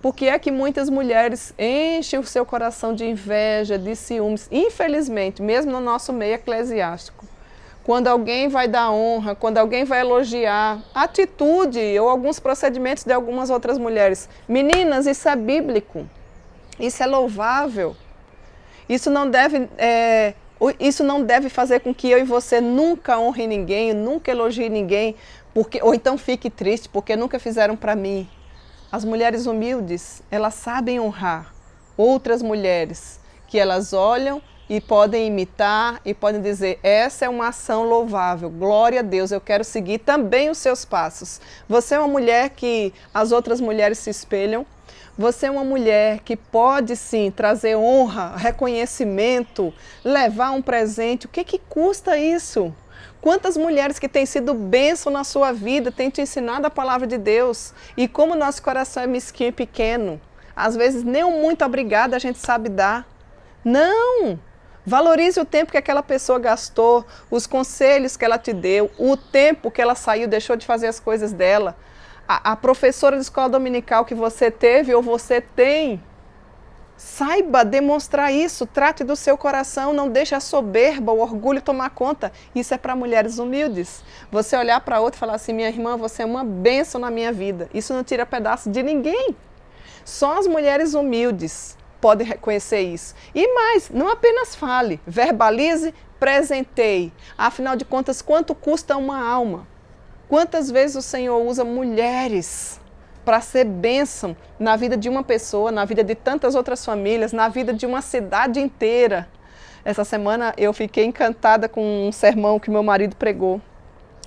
Porque é que muitas mulheres enchem o seu coração de inveja, de ciúmes, infelizmente, mesmo no nosso meio eclesiástico. Quando alguém vai dar honra, quando alguém vai elogiar a atitude ou alguns procedimentos de algumas outras mulheres. Meninas, isso é bíblico, isso é louvável. Isso não deve fazer com que eu e você nunca honre ninguém, nunca elogie ninguém, ou então fique triste porque nunca fizeram para mim. As mulheres humildes, elas sabem honrar outras mulheres que elas olham e podem imitar e podem dizer, essa é uma ação louvável, glória a Deus, eu quero seguir também os seus passos. Você é uma mulher que as outras mulheres se espelham, você é uma mulher que pode sim trazer honra, reconhecimento, levar um presente, o que custa isso? Quantas mulheres que têm sido bênção na sua vida, têm te ensinado a palavra de Deus. E como nosso coração é mesquinho e pequeno, às vezes nem um muito obrigada a gente sabe dar. Não! Valorize o tempo que aquela pessoa gastou, os conselhos que ela te deu, o tempo que ela saiu, deixou de fazer as coisas dela. A professora de escola dominical que você teve ou você tem. Saiba demonstrar isso, trate do seu coração, não deixe a soberba, o orgulho tomar conta. Isso é para mulheres humildes. Você olhar para outra e falar assim, minha irmã, você é uma bênção na minha vida. Isso não tira pedaço de ninguém. Só as mulheres humildes podem reconhecer isso. E mais, não apenas fale, verbalize, presenteie. Afinal de contas, quanto custa uma alma? Quantas vezes o Senhor usa mulheres para ser bênção na vida de uma pessoa, na vida de tantas outras famílias, na vida de uma cidade inteira. Essa semana eu fiquei encantada com um sermão que meu marido pregou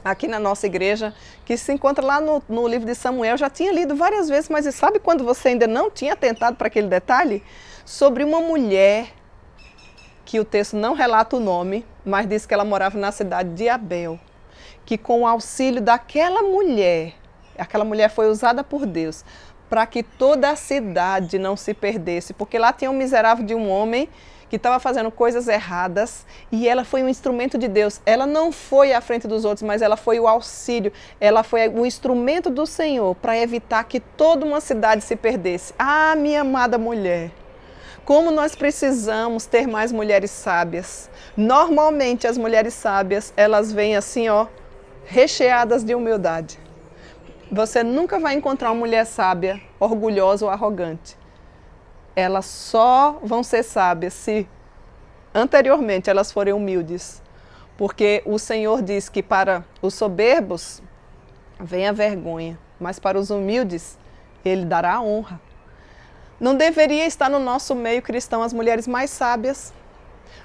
aqui na nossa igreja, que se encontra lá no livro de Samuel. Eu já tinha lido várias vezes, mas sabe quando você ainda não tinha atentado para aquele detalhe? Sobre uma mulher, que o texto não relata o nome, mas diz que ela morava na cidade de Abel, que com o auxílio daquela mulher, aquela mulher foi usada por Deus para que toda a cidade não se perdesse, porque lá tinha um miserável de um homem que estava fazendo coisas erradas e ela foi um instrumento de Deus. Ela não foi à frente dos outros, mas ela foi o auxílio, ela foi o instrumento do Senhor para evitar que toda uma cidade se perdesse. Ah, minha amada mulher, como nós precisamos ter mais mulheres sábias. Normalmente as mulheres sábias, elas vêm assim, ó, recheadas de humildade. Você nunca vai encontrar uma mulher sábia, orgulhosa ou arrogante. Elas só vão ser sábias se anteriormente elas forem humildes. Porque o Senhor diz que para os soberbos vem a vergonha, mas para os humildes Ele dará a honra. Não deveria estar no nosso meio cristão as mulheres mais sábias?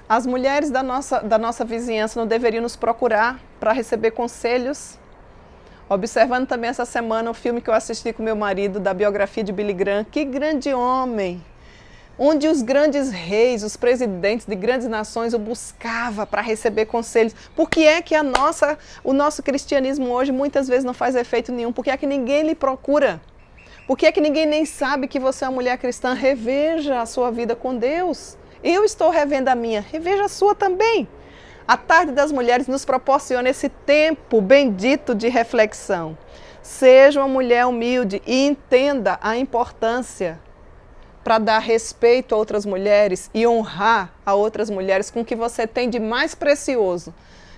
As mulheres da nossa vizinhança não deveriam nos procurar para receber conselhos? Observando também essa semana o filme que eu assisti com meu marido, da biografia de Billy Graham, que grande homem! Onde os grandes reis, os presidentes de grandes nações o buscavam para receber conselhos. Por que é que o nosso cristianismo hoje muitas vezes não faz efeito nenhum? Por que é que ninguém lhe procura? Por que é que ninguém nem sabe que você é uma mulher cristã? Reveja a sua vida com Deus. Eu estou revendo a minha, reveja a sua também. A Tarde das Mulheres nos proporciona esse tempo bendito de reflexão. Seja uma mulher humilde e entenda a importância para dar respeito a outras mulheres e honrar a outras mulheres com o que você tem de mais precioso.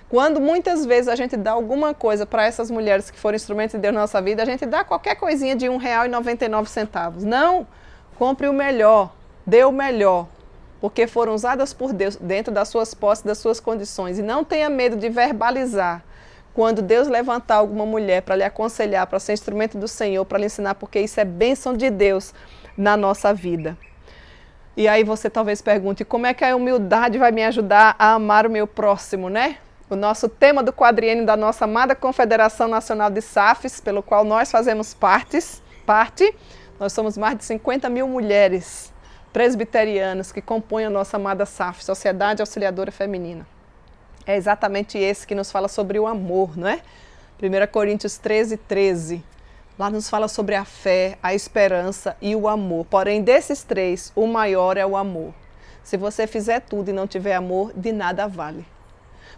Quando muitas vezes a gente dá alguma coisa para essas mulheres que foram instrumentos de Deus na nossa vida, a gente dá qualquer coisinha de R$1,99. Não, compre o melhor, dê o melhor, porque foram usadas por Deus dentro das suas posses, das suas condições. E não tenha medo de verbalizar. Quando Deus levantar alguma mulher para lhe aconselhar, para ser instrumento do Senhor, para lhe ensinar, porque isso é bênção de Deus na nossa vida. E aí você talvez pergunte, como é que a humildade vai me ajudar a amar o meu próximo, né? O nosso tema do quadriênio da nossa amada Confederação Nacional de SAFs, pelo qual nós fazemos parte, nós somos mais de 50 mil mulheres presbiterianas que compõem a nossa amada SAF, Sociedade Auxiliadora Feminina. É exatamente esse que nos fala sobre o amor, não é? 1 Coríntios 13:13. Lá nos fala sobre a fé, a esperança e o amor. Porém, desses três, o maior é o amor. Se você fizer tudo e não tiver amor, de nada vale.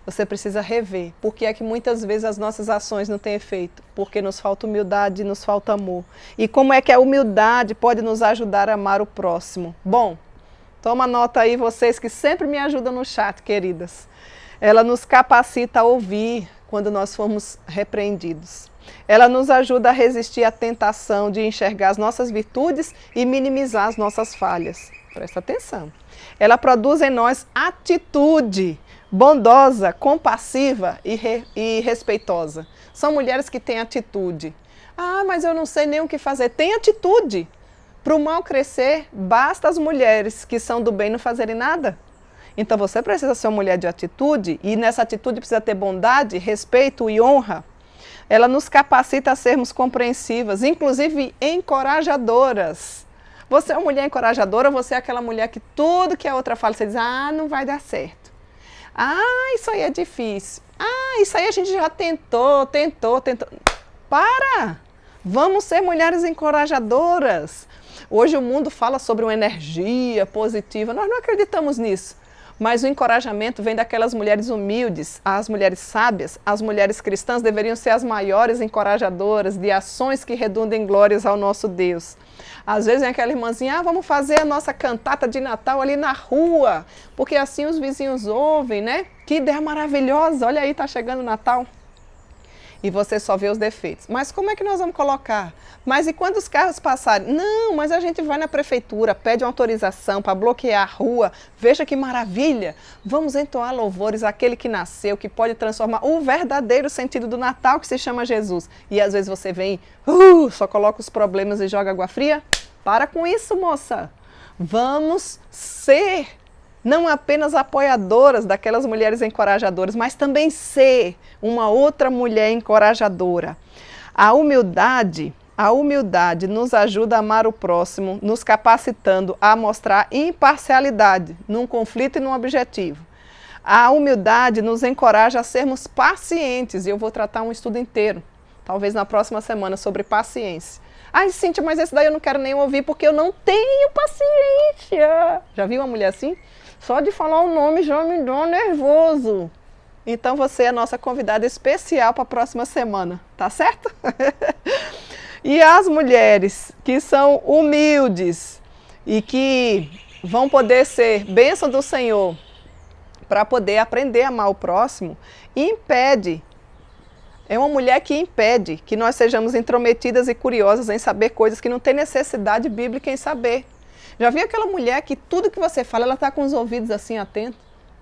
Você precisa rever. Por que é que muitas vezes as nossas ações não têm efeito? Porque nos falta humildade e nos falta amor. E como é que a humildade pode nos ajudar a amar o próximo? Bom, toma nota aí vocês que sempre me ajudam no chat, queridas. Ela nos capacita a ouvir quando nós formos repreendidos. Ela nos ajuda a resistir à tentação de enxergar as nossas virtudes e minimizar as nossas falhas. Presta atenção. Ela produz em nós atitude bondosa, compassiva e respeitosa. São mulheres que têm atitude. Ah, mas eu não sei nem o que fazer. Tem atitude. Para o mal crescer, basta as mulheres que são do bem não fazerem nada. Então você precisa ser uma mulher de atitude e nessa atitude precisa ter bondade, respeito e honra. Ela nos capacita a sermos compreensivas, inclusive encorajadoras. Você é uma mulher encorajadora, você é aquela mulher que tudo que a outra fala, você diz, ah, não vai dar certo. Ah, isso aí é difícil. Ah, isso aí a gente já tentou. Para! Vamos ser mulheres encorajadoras. Hoje o mundo fala sobre uma energia positiva. Nós não acreditamos nisso. Mas o encorajamento vem daquelas mulheres humildes, as mulheres sábias, as mulheres cristãs deveriam ser as maiores encorajadoras de ações que redundem em glórias ao nosso Deus. Às vezes vem aquela irmãzinha, vamos fazer a nossa cantata de Natal ali na rua, porque assim os vizinhos ouvem, né? Que ideia maravilhosa, olha aí, tá chegando o Natal. E você só vê os defeitos. Mas como é que nós vamos colocar? Mas e quando os carros passarem? Não, mas a gente vai na prefeitura, pede uma autorização para bloquear a rua. Veja que maravilha! Vamos entoar louvores àquele que nasceu, que pode transformar o verdadeiro sentido do Natal, que se chama Jesus. E às vezes você vem, só coloca os problemas e joga água fria. Para com isso, moça! Vamos ser não apenas apoiadoras daquelas mulheres encorajadoras, mas também ser uma outra mulher encorajadora. A humildade nos ajuda a amar o próximo, nos capacitando a mostrar imparcialidade num conflito e num objetivo. A humildade nos encoraja a sermos pacientes, e eu vou tratar um estudo inteiro, talvez na próxima semana, sobre paciência. Ai, Cíntia, mas esse daí eu não quero nem ouvir porque eu não tenho paciência. Já viu uma mulher assim? Só de falar o nome já me dá nervoso. Então você é a nossa convidada especial para a próxima semana, tá certo? E as mulheres que são humildes e que vão poder ser bênção do Senhor para poder aprender a amar o próximo, é uma mulher que impede que nós sejamos intrometidas e curiosas em saber coisas que não tem necessidade bíblica em saber. Já viu aquela mulher que tudo que você fala, ela está com os ouvidos assim atentos?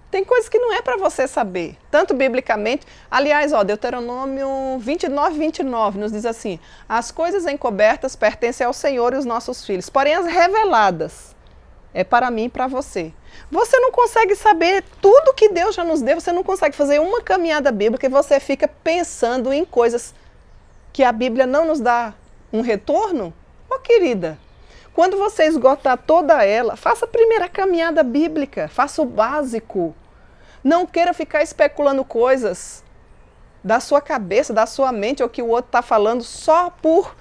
Tem coisas que não é para você saber, tanto biblicamente. Aliás, Deuteronômio 29:29 nos diz assim, as coisas encobertas pertencem ao Senhor e os nossos filhos, porém as reveladas é para mim e para você. Você não consegue saber tudo que Deus já nos deu, você não consegue fazer uma caminhada bíblica e você fica pensando em coisas que a Bíblia não nos dá um retorno? Querida, quando você esgotar toda ela, faça a primeira caminhada bíblica, faça o básico. Não queira ficar especulando coisas da sua cabeça, da sua mente, ou que o outro está falando só por,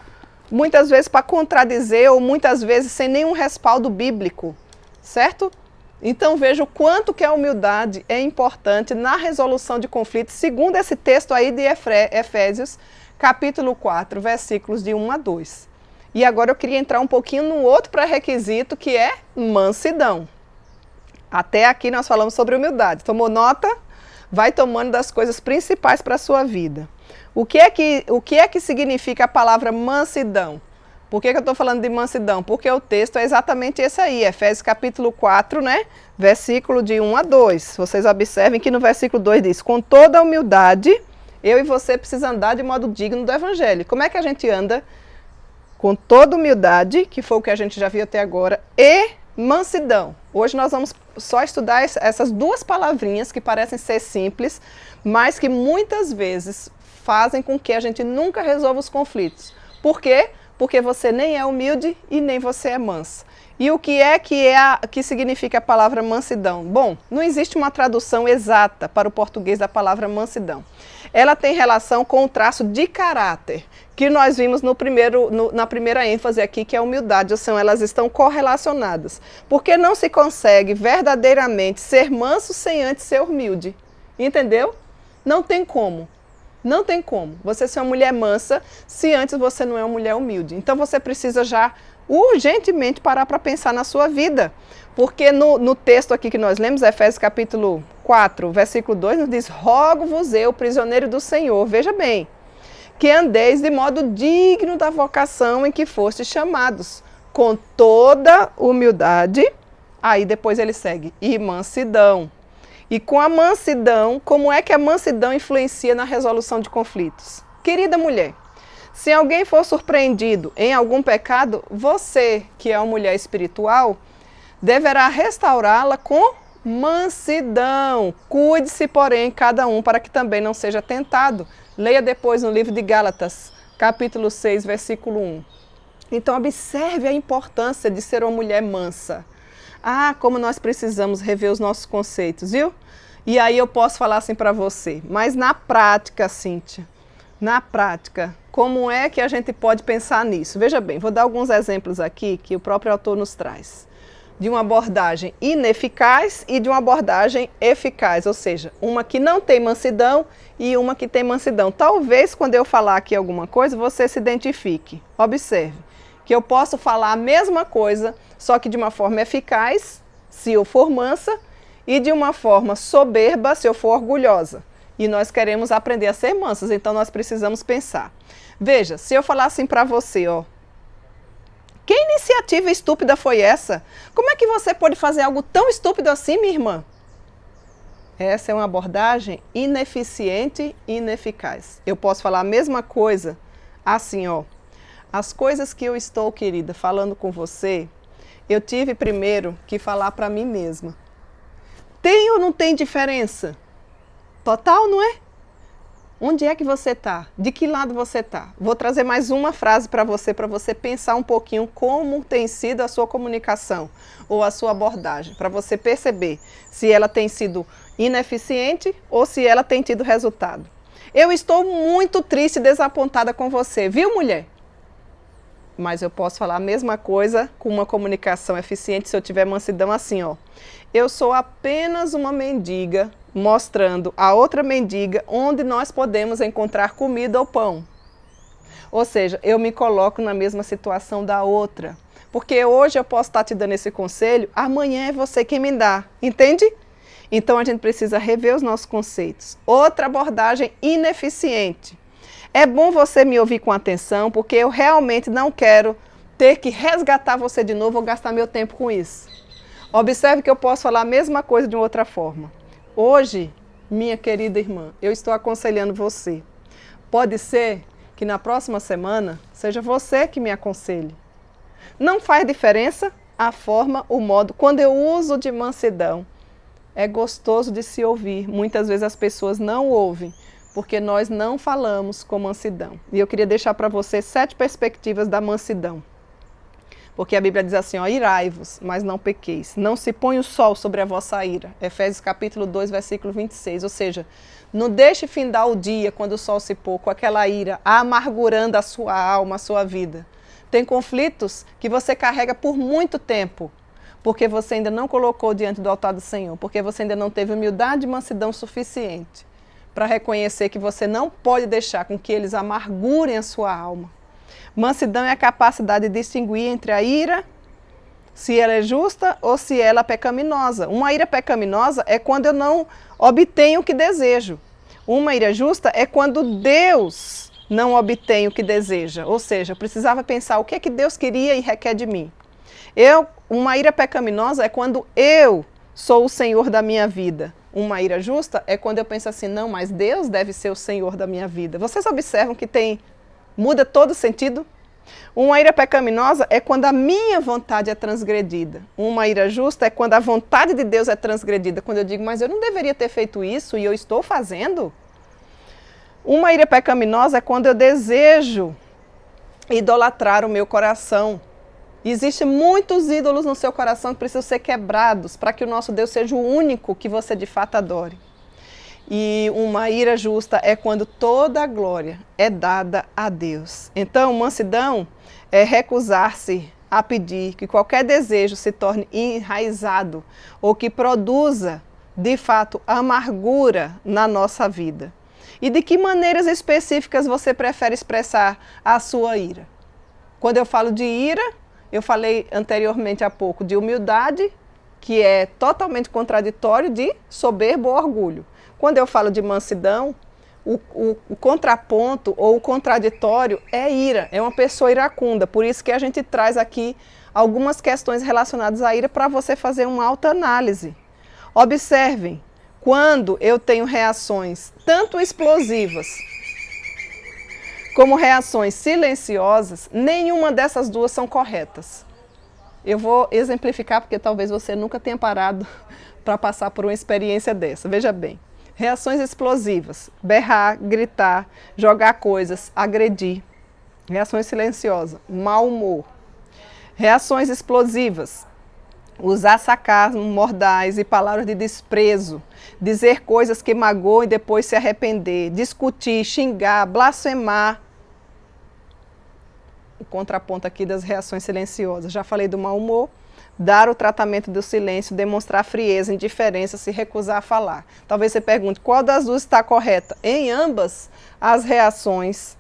muitas vezes, para contradizer, ou muitas vezes sem nenhum respaldo bíblico, certo? Então veja o quanto que a humildade é importante na resolução de conflitos, segundo esse texto aí de Efésios, capítulo 4, versículos de 1 a 2. E agora eu queria entrar um pouquinho no outro pré-requisito, que é mansidão. Até aqui nós falamos sobre humildade. Tomou nota? Vai tomando das coisas principais para a sua vida. O que é que significa a palavra mansidão? Por que eu estou falando de mansidão? Porque o texto é exatamente esse aí, Efésios capítulo 4, né? Versículo de 1 a 2. Vocês observem que no versículo 2 diz: com toda a humildade, eu e você precisamos andar de modo digno do Evangelho. Como é que a gente anda? Com toda humildade, que foi o que a gente já viu até agora, e mansidão. Hoje nós vamos só estudar essas duas palavrinhas que parecem ser simples, mas que muitas vezes fazem com que a gente nunca resolva os conflitos. Por quê? Porque você nem é humilde e nem você é mansa. E o que que significa a palavra mansidão? Bom, não existe uma tradução exata para o português da palavra mansidão. Ela tem relação com o traço de caráter, que nós vimos na primeira ênfase aqui, que é a humildade, ou seja, elas estão correlacionadas. Porque não se consegue verdadeiramente ser manso sem antes ser humilde. Entendeu? Não tem como. Não tem como você ser uma mulher mansa se antes você não é uma mulher humilde. Então você precisa já urgentemente parar para pensar na sua vida. Porque no texto aqui que nós lemos, Efésios capítulo 4, versículo 2, nos diz: rogo-vos eu, prisioneiro do Senhor, veja bem, que andeis de modo digno da vocação em que fostes chamados, com toda humildade. Aí depois ele segue: e mansidão. E com a mansidão, como é que a mansidão influencia na resolução de conflitos? Querida mulher, se alguém for surpreendido em algum pecado, você, que é uma mulher espiritual, deverá restaurá-la com mansidão. Cuide-se, porém, cada um, para que também não seja tentado. Leia depois no livro de Gálatas, capítulo 6, versículo 1. Então, observe a importância de ser uma mulher mansa. Ah, como nós precisamos rever os nossos conceitos, viu? E aí eu posso falar assim para você, mas na prática, Cíntia, na prática, como é que a gente pode pensar nisso? Veja bem, vou dar alguns exemplos aqui que o próprio autor nos traz. De uma abordagem ineficaz e de uma abordagem eficaz, ou seja, uma que não tem mansidão e uma que tem mansidão. Talvez quando eu falar aqui alguma coisa, você se identifique. Observe que eu posso falar a mesma coisa, só que de uma forma eficaz, se eu for mansa, e de uma forma soberba, se eu for orgulhosa. E nós queremos aprender a ser mansas, então nós precisamos pensar. Veja, se eu falar assim para você, ó, que iniciativa estúpida foi essa? Como é que você pode fazer algo tão estúpido assim, minha irmã? Essa é uma abordagem ineficiente e ineficaz. Eu posso falar a mesma coisa assim, ó. As coisas que eu estou, querida, falando com você, eu tive primeiro que falar para mim mesma. Tem ou não tem diferença? Total, não é? Onde é que você está? De que lado você está? Vou trazer mais uma frase para você pensar um pouquinho como tem sido a sua comunicação ou a sua abordagem, para você perceber se ela tem sido ineficiente ou se ela tem tido resultado. Eu estou muito triste e desapontada com você, viu, mulher? Mas eu posso falar a mesma coisa com uma comunicação eficiente se eu tiver mansidão assim, ó. Eu sou apenas uma mendiga mostrando a outra mendiga onde nós podemos encontrar comida ou pão. Ou seja, eu me coloco na mesma situação da outra. Porque hoje eu posso estar te dando esse conselho, amanhã é você quem me dá. Entende? Então a gente precisa rever os nossos conceitos. Outra abordagem ineficiente. É bom você me ouvir com atenção, porque eu realmente não quero ter que resgatar você de novo ou gastar meu tempo com isso. Observe que eu posso falar a mesma coisa de uma outra forma. Hoje, minha querida irmã, eu estou aconselhando você. Pode ser que na próxima semana seja você que me aconselhe. Não faz diferença a forma, o modo. Quando eu uso de mansidão, é gostoso de se ouvir. Muitas vezes as pessoas não ouvem, porque nós não falamos com mansidão. E eu queria deixar para você 7 perspectivas da mansidão. Porque a Bíblia diz assim, ó, irai-vos, mas não pequeis. Não se põe o sol sobre a vossa ira. Efésios capítulo 2, versículo 26. Ou seja, não deixe findar o dia quando o sol se pôr com aquela ira, amargurando a sua alma, a sua vida. Tem conflitos que você carrega por muito tempo. porque você ainda não colocou diante do altar do Senhor, porque você ainda não teve humildade e mansidão suficiente para reconhecer que você não pode deixar com que eles amargurem a sua alma. Mansidão é a capacidade de distinguir entre a ira, se ela é justa ou se ela é pecaminosa. Uma ira pecaminosa é quando eu não obtenho o que desejo. Uma ira justa é quando Deus não obtém o que deseja. Ou seja, eu precisava pensar o que é que Deus queria e requer de mim. Uma ira pecaminosa é quando eu sou o Senhor da minha vida. Uma ira justa é quando eu penso assim, não, mas Deus deve ser o Senhor da minha vida. Vocês observam que muda todo o sentido? Uma ira pecaminosa é quando a minha vontade é transgredida. Uma ira justa é quando a vontade de Deus é transgredida. Quando eu digo, mas eu não deveria ter feito isso e eu estou fazendo. Uma ira pecaminosa é quando eu desejo idolatrar o meu coração. Existem muitos ídolos no seu coração que precisam ser quebrados para que o nosso Deus seja o único que você de fato adore. E uma ira justa é quando toda a glória é dada a Deus. Então, mansidão é recusar-se a pedir que qualquer desejo se torne enraizado ou que produza, de fato, amargura na nossa vida. E de que maneiras específicas você prefere expressar a sua ira? Quando eu falo de ira, eu falei anteriormente há pouco de humildade, que é totalmente contraditório de soberbo ou orgulho. Quando eu falo de mansidão, o contraponto ou o contraditório é ira, é uma pessoa iracunda. Por isso que a gente traz aqui algumas questões relacionadas à ira para você fazer uma autoanálise. Observem, quando eu tenho reações tanto explosivas como reações silenciosas, nenhuma dessas duas são corretas. Eu vou exemplificar porque talvez você nunca tenha parado para passar por uma experiência dessa. Veja bem, reações explosivas, berrar, gritar, jogar coisas, agredir. Reações silenciosas, mau humor. Reações explosivas, usar sarcasmo, mordaz e palavras de desprezo, dizer coisas que magoam e depois se arrepender, discutir, xingar, blasfemar. O contraponto aqui das reações silenciosas. Já falei do mau humor, dar o tratamento do silêncio, demonstrar frieza, indiferença, se recusar a falar. Talvez você pergunte, qual das duas está correta? Em ambas as reações,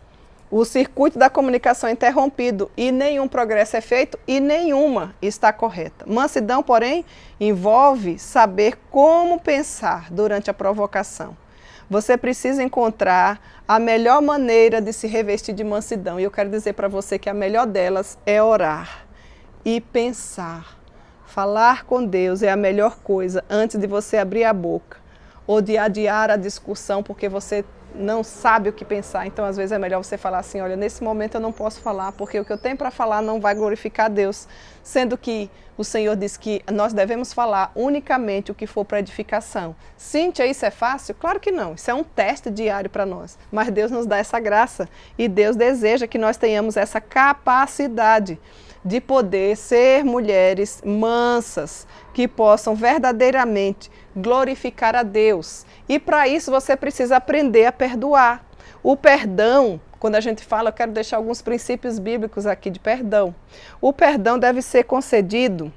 o circuito da comunicação é interrompido e nenhum progresso é feito e nenhuma está correta. Mansidão, porém, envolve saber como pensar durante a provocação. Você precisa encontrar a melhor maneira de se revestir de mansidão. E eu quero dizer para você que a melhor delas é orar e pensar. Falar com Deus é a melhor coisa antes de você abrir a boca ou de adiar a discussão porque você não sabe o que pensar. Então, às vezes, é melhor você falar assim, olha, nesse momento eu não posso falar porque o que eu tenho para falar não vai glorificar a Deus. Sendo que o Senhor diz que nós devemos falar unicamente o que for para edificação. Cíntia, isso é fácil? Claro que não. Isso é um teste diário para nós. Mas Deus nos dá essa graça e Deus deseja que nós tenhamos essa capacidade de poder ser mulheres mansas, que possam verdadeiramente glorificar a Deus. E para isso você precisa aprender a perdoar. O perdão, quando a gente fala, eu quero deixar alguns princípios bíblicos aqui de perdão. O perdão deve ser concedido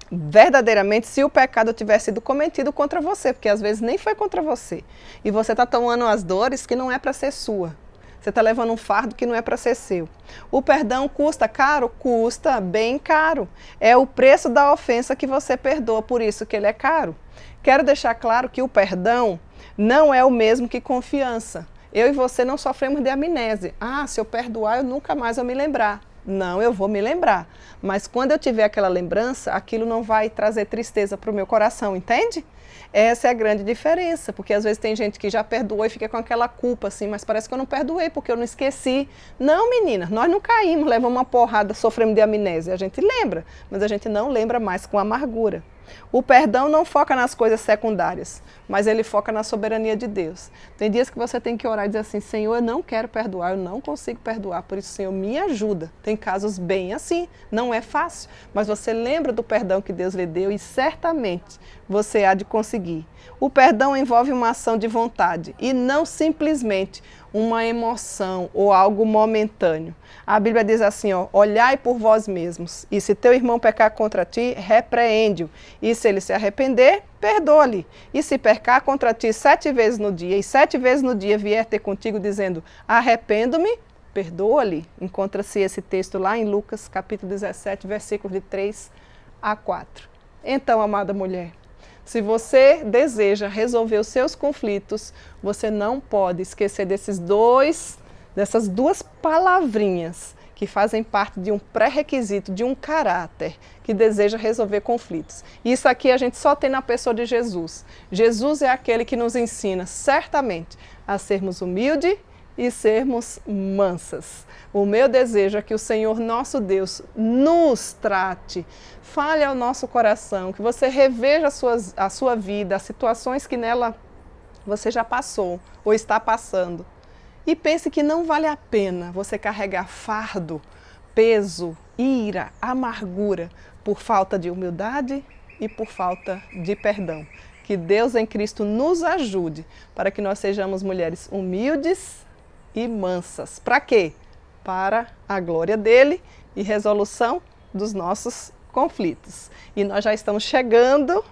verdadeiramente se o pecado tiver sido cometido contra você, porque às vezes nem foi contra você. E você está tomando as dores que não é para ser sua. Você está levando um fardo que não é para ser seu. O perdão custa caro? Custa bem caro. É o preço da ofensa que você perdoa, por isso que ele é caro. Quero deixar claro que o perdão não é o mesmo que confiança. Eu e você não sofremos de amnésia. Ah, se eu perdoar, eu nunca mais vou me lembrar. Não, eu vou me lembrar. Mas quando eu tiver aquela lembrança, aquilo não vai trazer tristeza para o meu coração, entende? Essa é a grande diferença, porque às vezes tem gente que já perdoou e fica com aquela culpa assim, mas parece que eu não perdoei porque eu não esqueci. Não, menina, nós não caímos, levamos uma porrada, sofremos de amnésia. A gente lembra, mas a gente não lembra mais com amargura. O perdão não foca nas coisas secundárias, mas ele foca na soberania de Deus. Tem dias que você tem que orar e dizer assim, Senhor, eu não quero perdoar, eu não consigo perdoar, por isso, Senhor, me ajuda. Tem casos bem assim, não é fácil, mas você lembra do perdão que Deus lhe deu e certamente você há de conseguir. O perdão envolve uma ação de vontade e não simplesmente uma emoção ou algo momentâneo. A Bíblia diz assim, ó, olhai por vós mesmos, e se teu irmão pecar contra ti, repreende-o, e se ele se arrepender, perdoa-lhe. E se pecar contra ti 7 vezes no dia, e 7 vezes no dia vier ter contigo dizendo, arrependo-me, perdoa-lhe. Encontra-se esse texto lá em Lucas, capítulo 17, versículos de 3 a 4. Então, amada mulher, se você deseja resolver os seus conflitos, você não pode esquecer dessas duas palavrinhas que fazem parte de um pré-requisito, de um caráter que deseja resolver conflitos. Isso aqui a gente só tem na pessoa de Jesus. Jesus é aquele que nos ensina, certamente, a sermos humildes e sermos mansas. O meu desejo é que o Senhor nosso Deus nos trate, fale ao nosso coração, que você reveja a sua vida, as situações que nela você já passou ou está passando. E pense que não vale a pena você carregar fardo, peso, ira, amargura por falta de humildade e por falta de perdão. Que Deus em Cristo nos ajude para que nós sejamos mulheres humildes e mansas. Para quê? Para a glória dele e resolução dos nossos conflitos. E nós já estamos chegando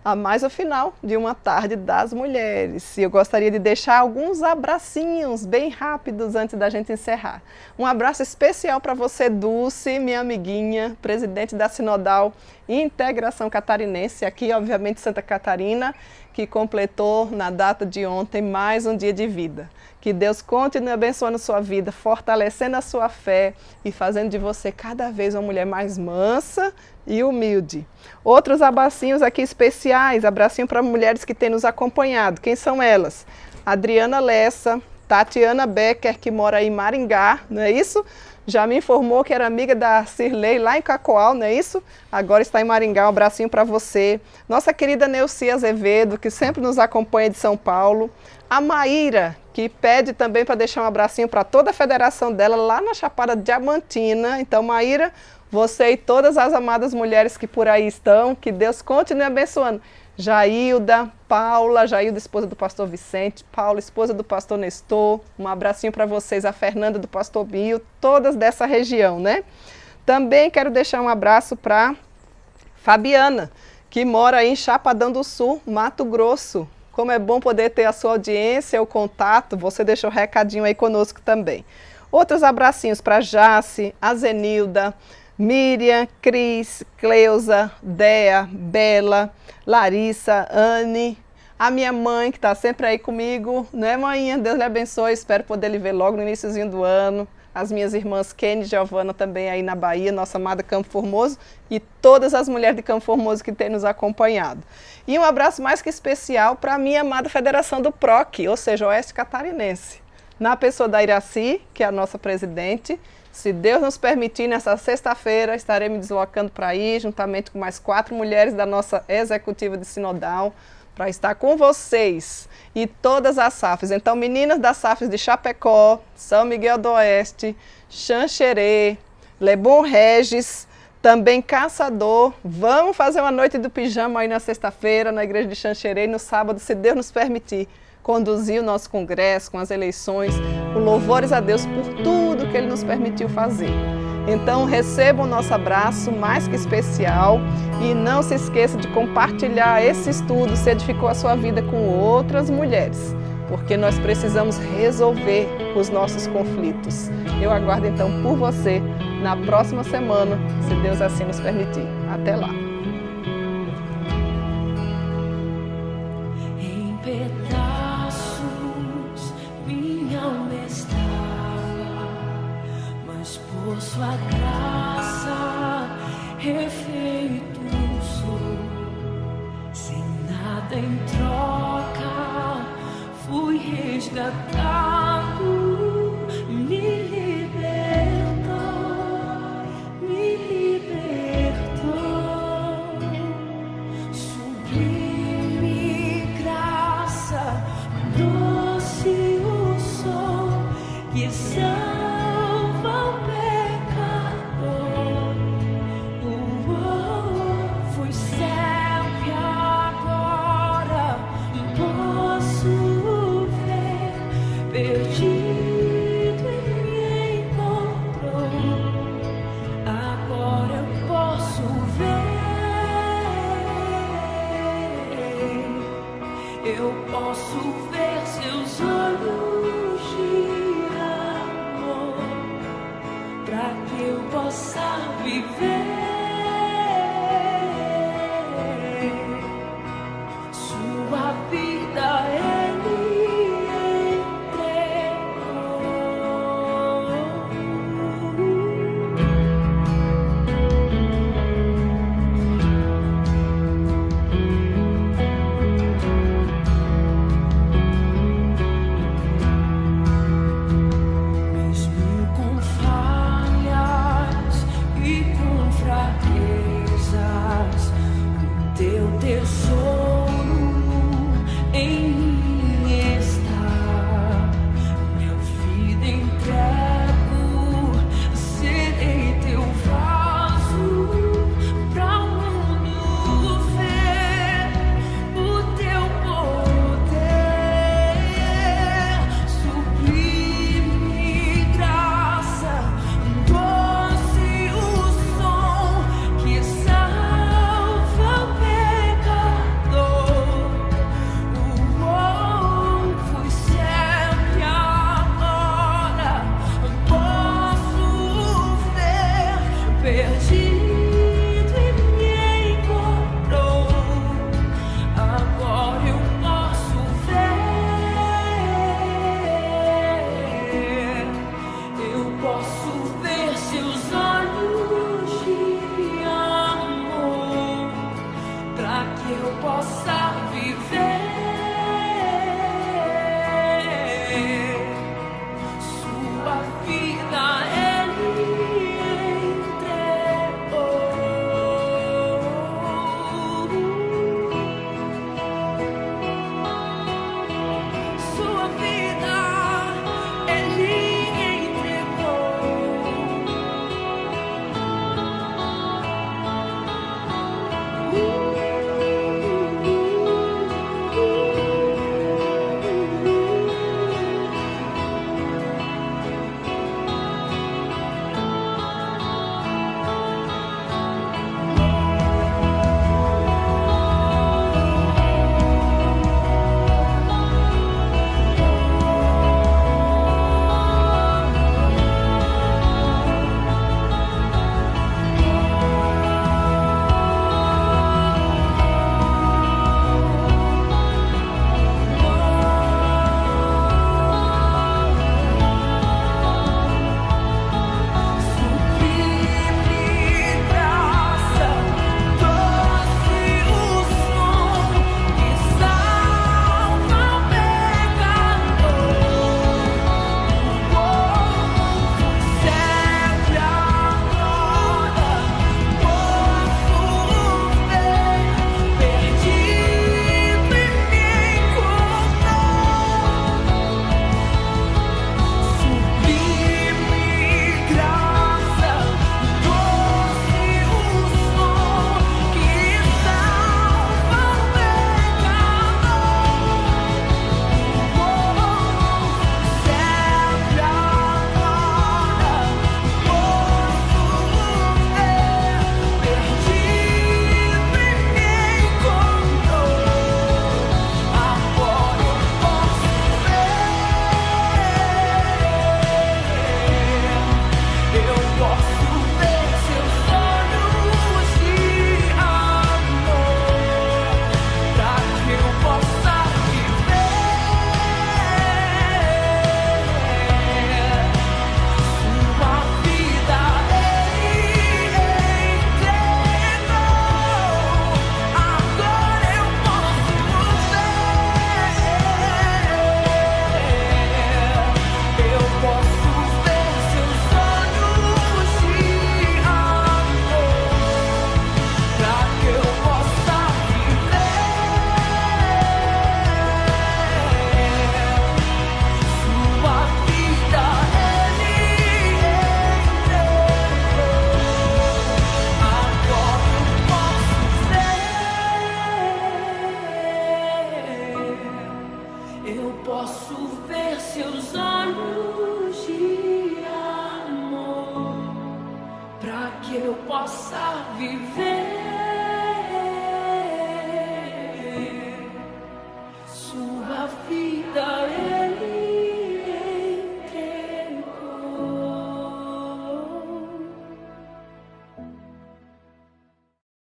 a mais o final de uma tarde das mulheres. E eu gostaria de deixar alguns abracinhos bem rápidos antes da gente encerrar. Um abraço especial para você, Dulce, minha amiguinha, presidente da Sinodal Integração Catarinense, aqui obviamente Santa Catarina, que completou na data de ontem mais um dia de vida. Que Deus continue abençoando a sua vida, fortalecendo a sua fé e fazendo de você cada vez uma mulher mais mansa e humilde. Outros abracinhos aqui especiais, abracinho para mulheres que têm nos acompanhado. Quem são elas? Adriana Lessa, Tatiana Becker, que mora em Maringá, não é isso? Já me informou que era amiga da Cirlei lá em Cacoal, não é isso? Agora está em Maringá, um abracinho para você. Nossa querida Neuci Azevedo, que sempre nos acompanha de São Paulo. A Maíra, que pede também para deixar um abracinho para toda a federação dela lá na Chapada Diamantina. Então, Maíra, você e todas as amadas mulheres que por aí estão, que Deus continue abençoando. Jailda, Paula, Jailda, esposa do pastor Vicente, Paula, esposa do pastor Nestor, um abracinho para vocês, a Fernanda do pastor Bio, todas dessa região, né? Também quero deixar um abraço para Fabiana, que mora aí em Chapadão do Sul, Mato Grosso. Como é bom poder ter a sua audiência, o contato, você deixou um recadinho aí conosco também. Outros abracinhos para Jace, Azenilda, Miriam, Cris, Cleusa, Dea, Bela, Larissa, Anne, a minha mãe que está sempre aí comigo, né, mãinha? Deus lhe abençoe, espero poder lhe ver logo no iniciozinho do ano. As minhas irmãs Kenny e Giovana também aí na Bahia, nossa amada Campo Formoso, e todas as mulheres de Campo Formoso que têm nos acompanhado. E um abraço mais que especial para a minha amada Federação do PROC, ou seja, Oeste Catarinense. Na pessoa da Iraci, que é a nossa presidente. Se Deus nos permitir, nessa sexta-feira, estarei me deslocando para aí, juntamente com mais 4 mulheres da nossa executiva de Sinodal, para estar com vocês e todas as SAFs. Então, meninas das SAFs de Chapecó, São Miguel do Oeste, Xanxerê, Lebon Regis, também Caçador. Vamos fazer uma noite do pijama aí na sexta-feira, na igreja de Xanxerê, e no sábado, se Deus nos permitir, conduzir o nosso congresso com as eleições, com louvores a Deus por tudo que Ele nos permitiu fazer. Então receba o nosso abraço mais que especial e não se esqueça de compartilhar esse estudo se edificou a sua vida com outras mulheres, porque nós precisamos resolver os nossos conflitos. Eu aguardo então por você na próxima semana, se Deus assim nos permitir. Até lá! Por sua graça, refeito sou, sem nada em troca, fui resgatado, me libertou, sublime graça, doce o som que possa viver. Sua vida Ele entregou. Mesmo com falhas e com fraquezas, o teu tesouro em mim está. Minha vida entrego, serei teu vaso pra o mundo ver o teu poder. Sublime graça, doce o som que salva o pecador. Fui sempre agora, posso ver, perdido e me encontrou. Agora eu posso ver seus olhos de amor, pra que eu possa viver. Sua vida Ele entregou. Sua vida Ele entregou. seus olhos de amor, para que eu possa viver.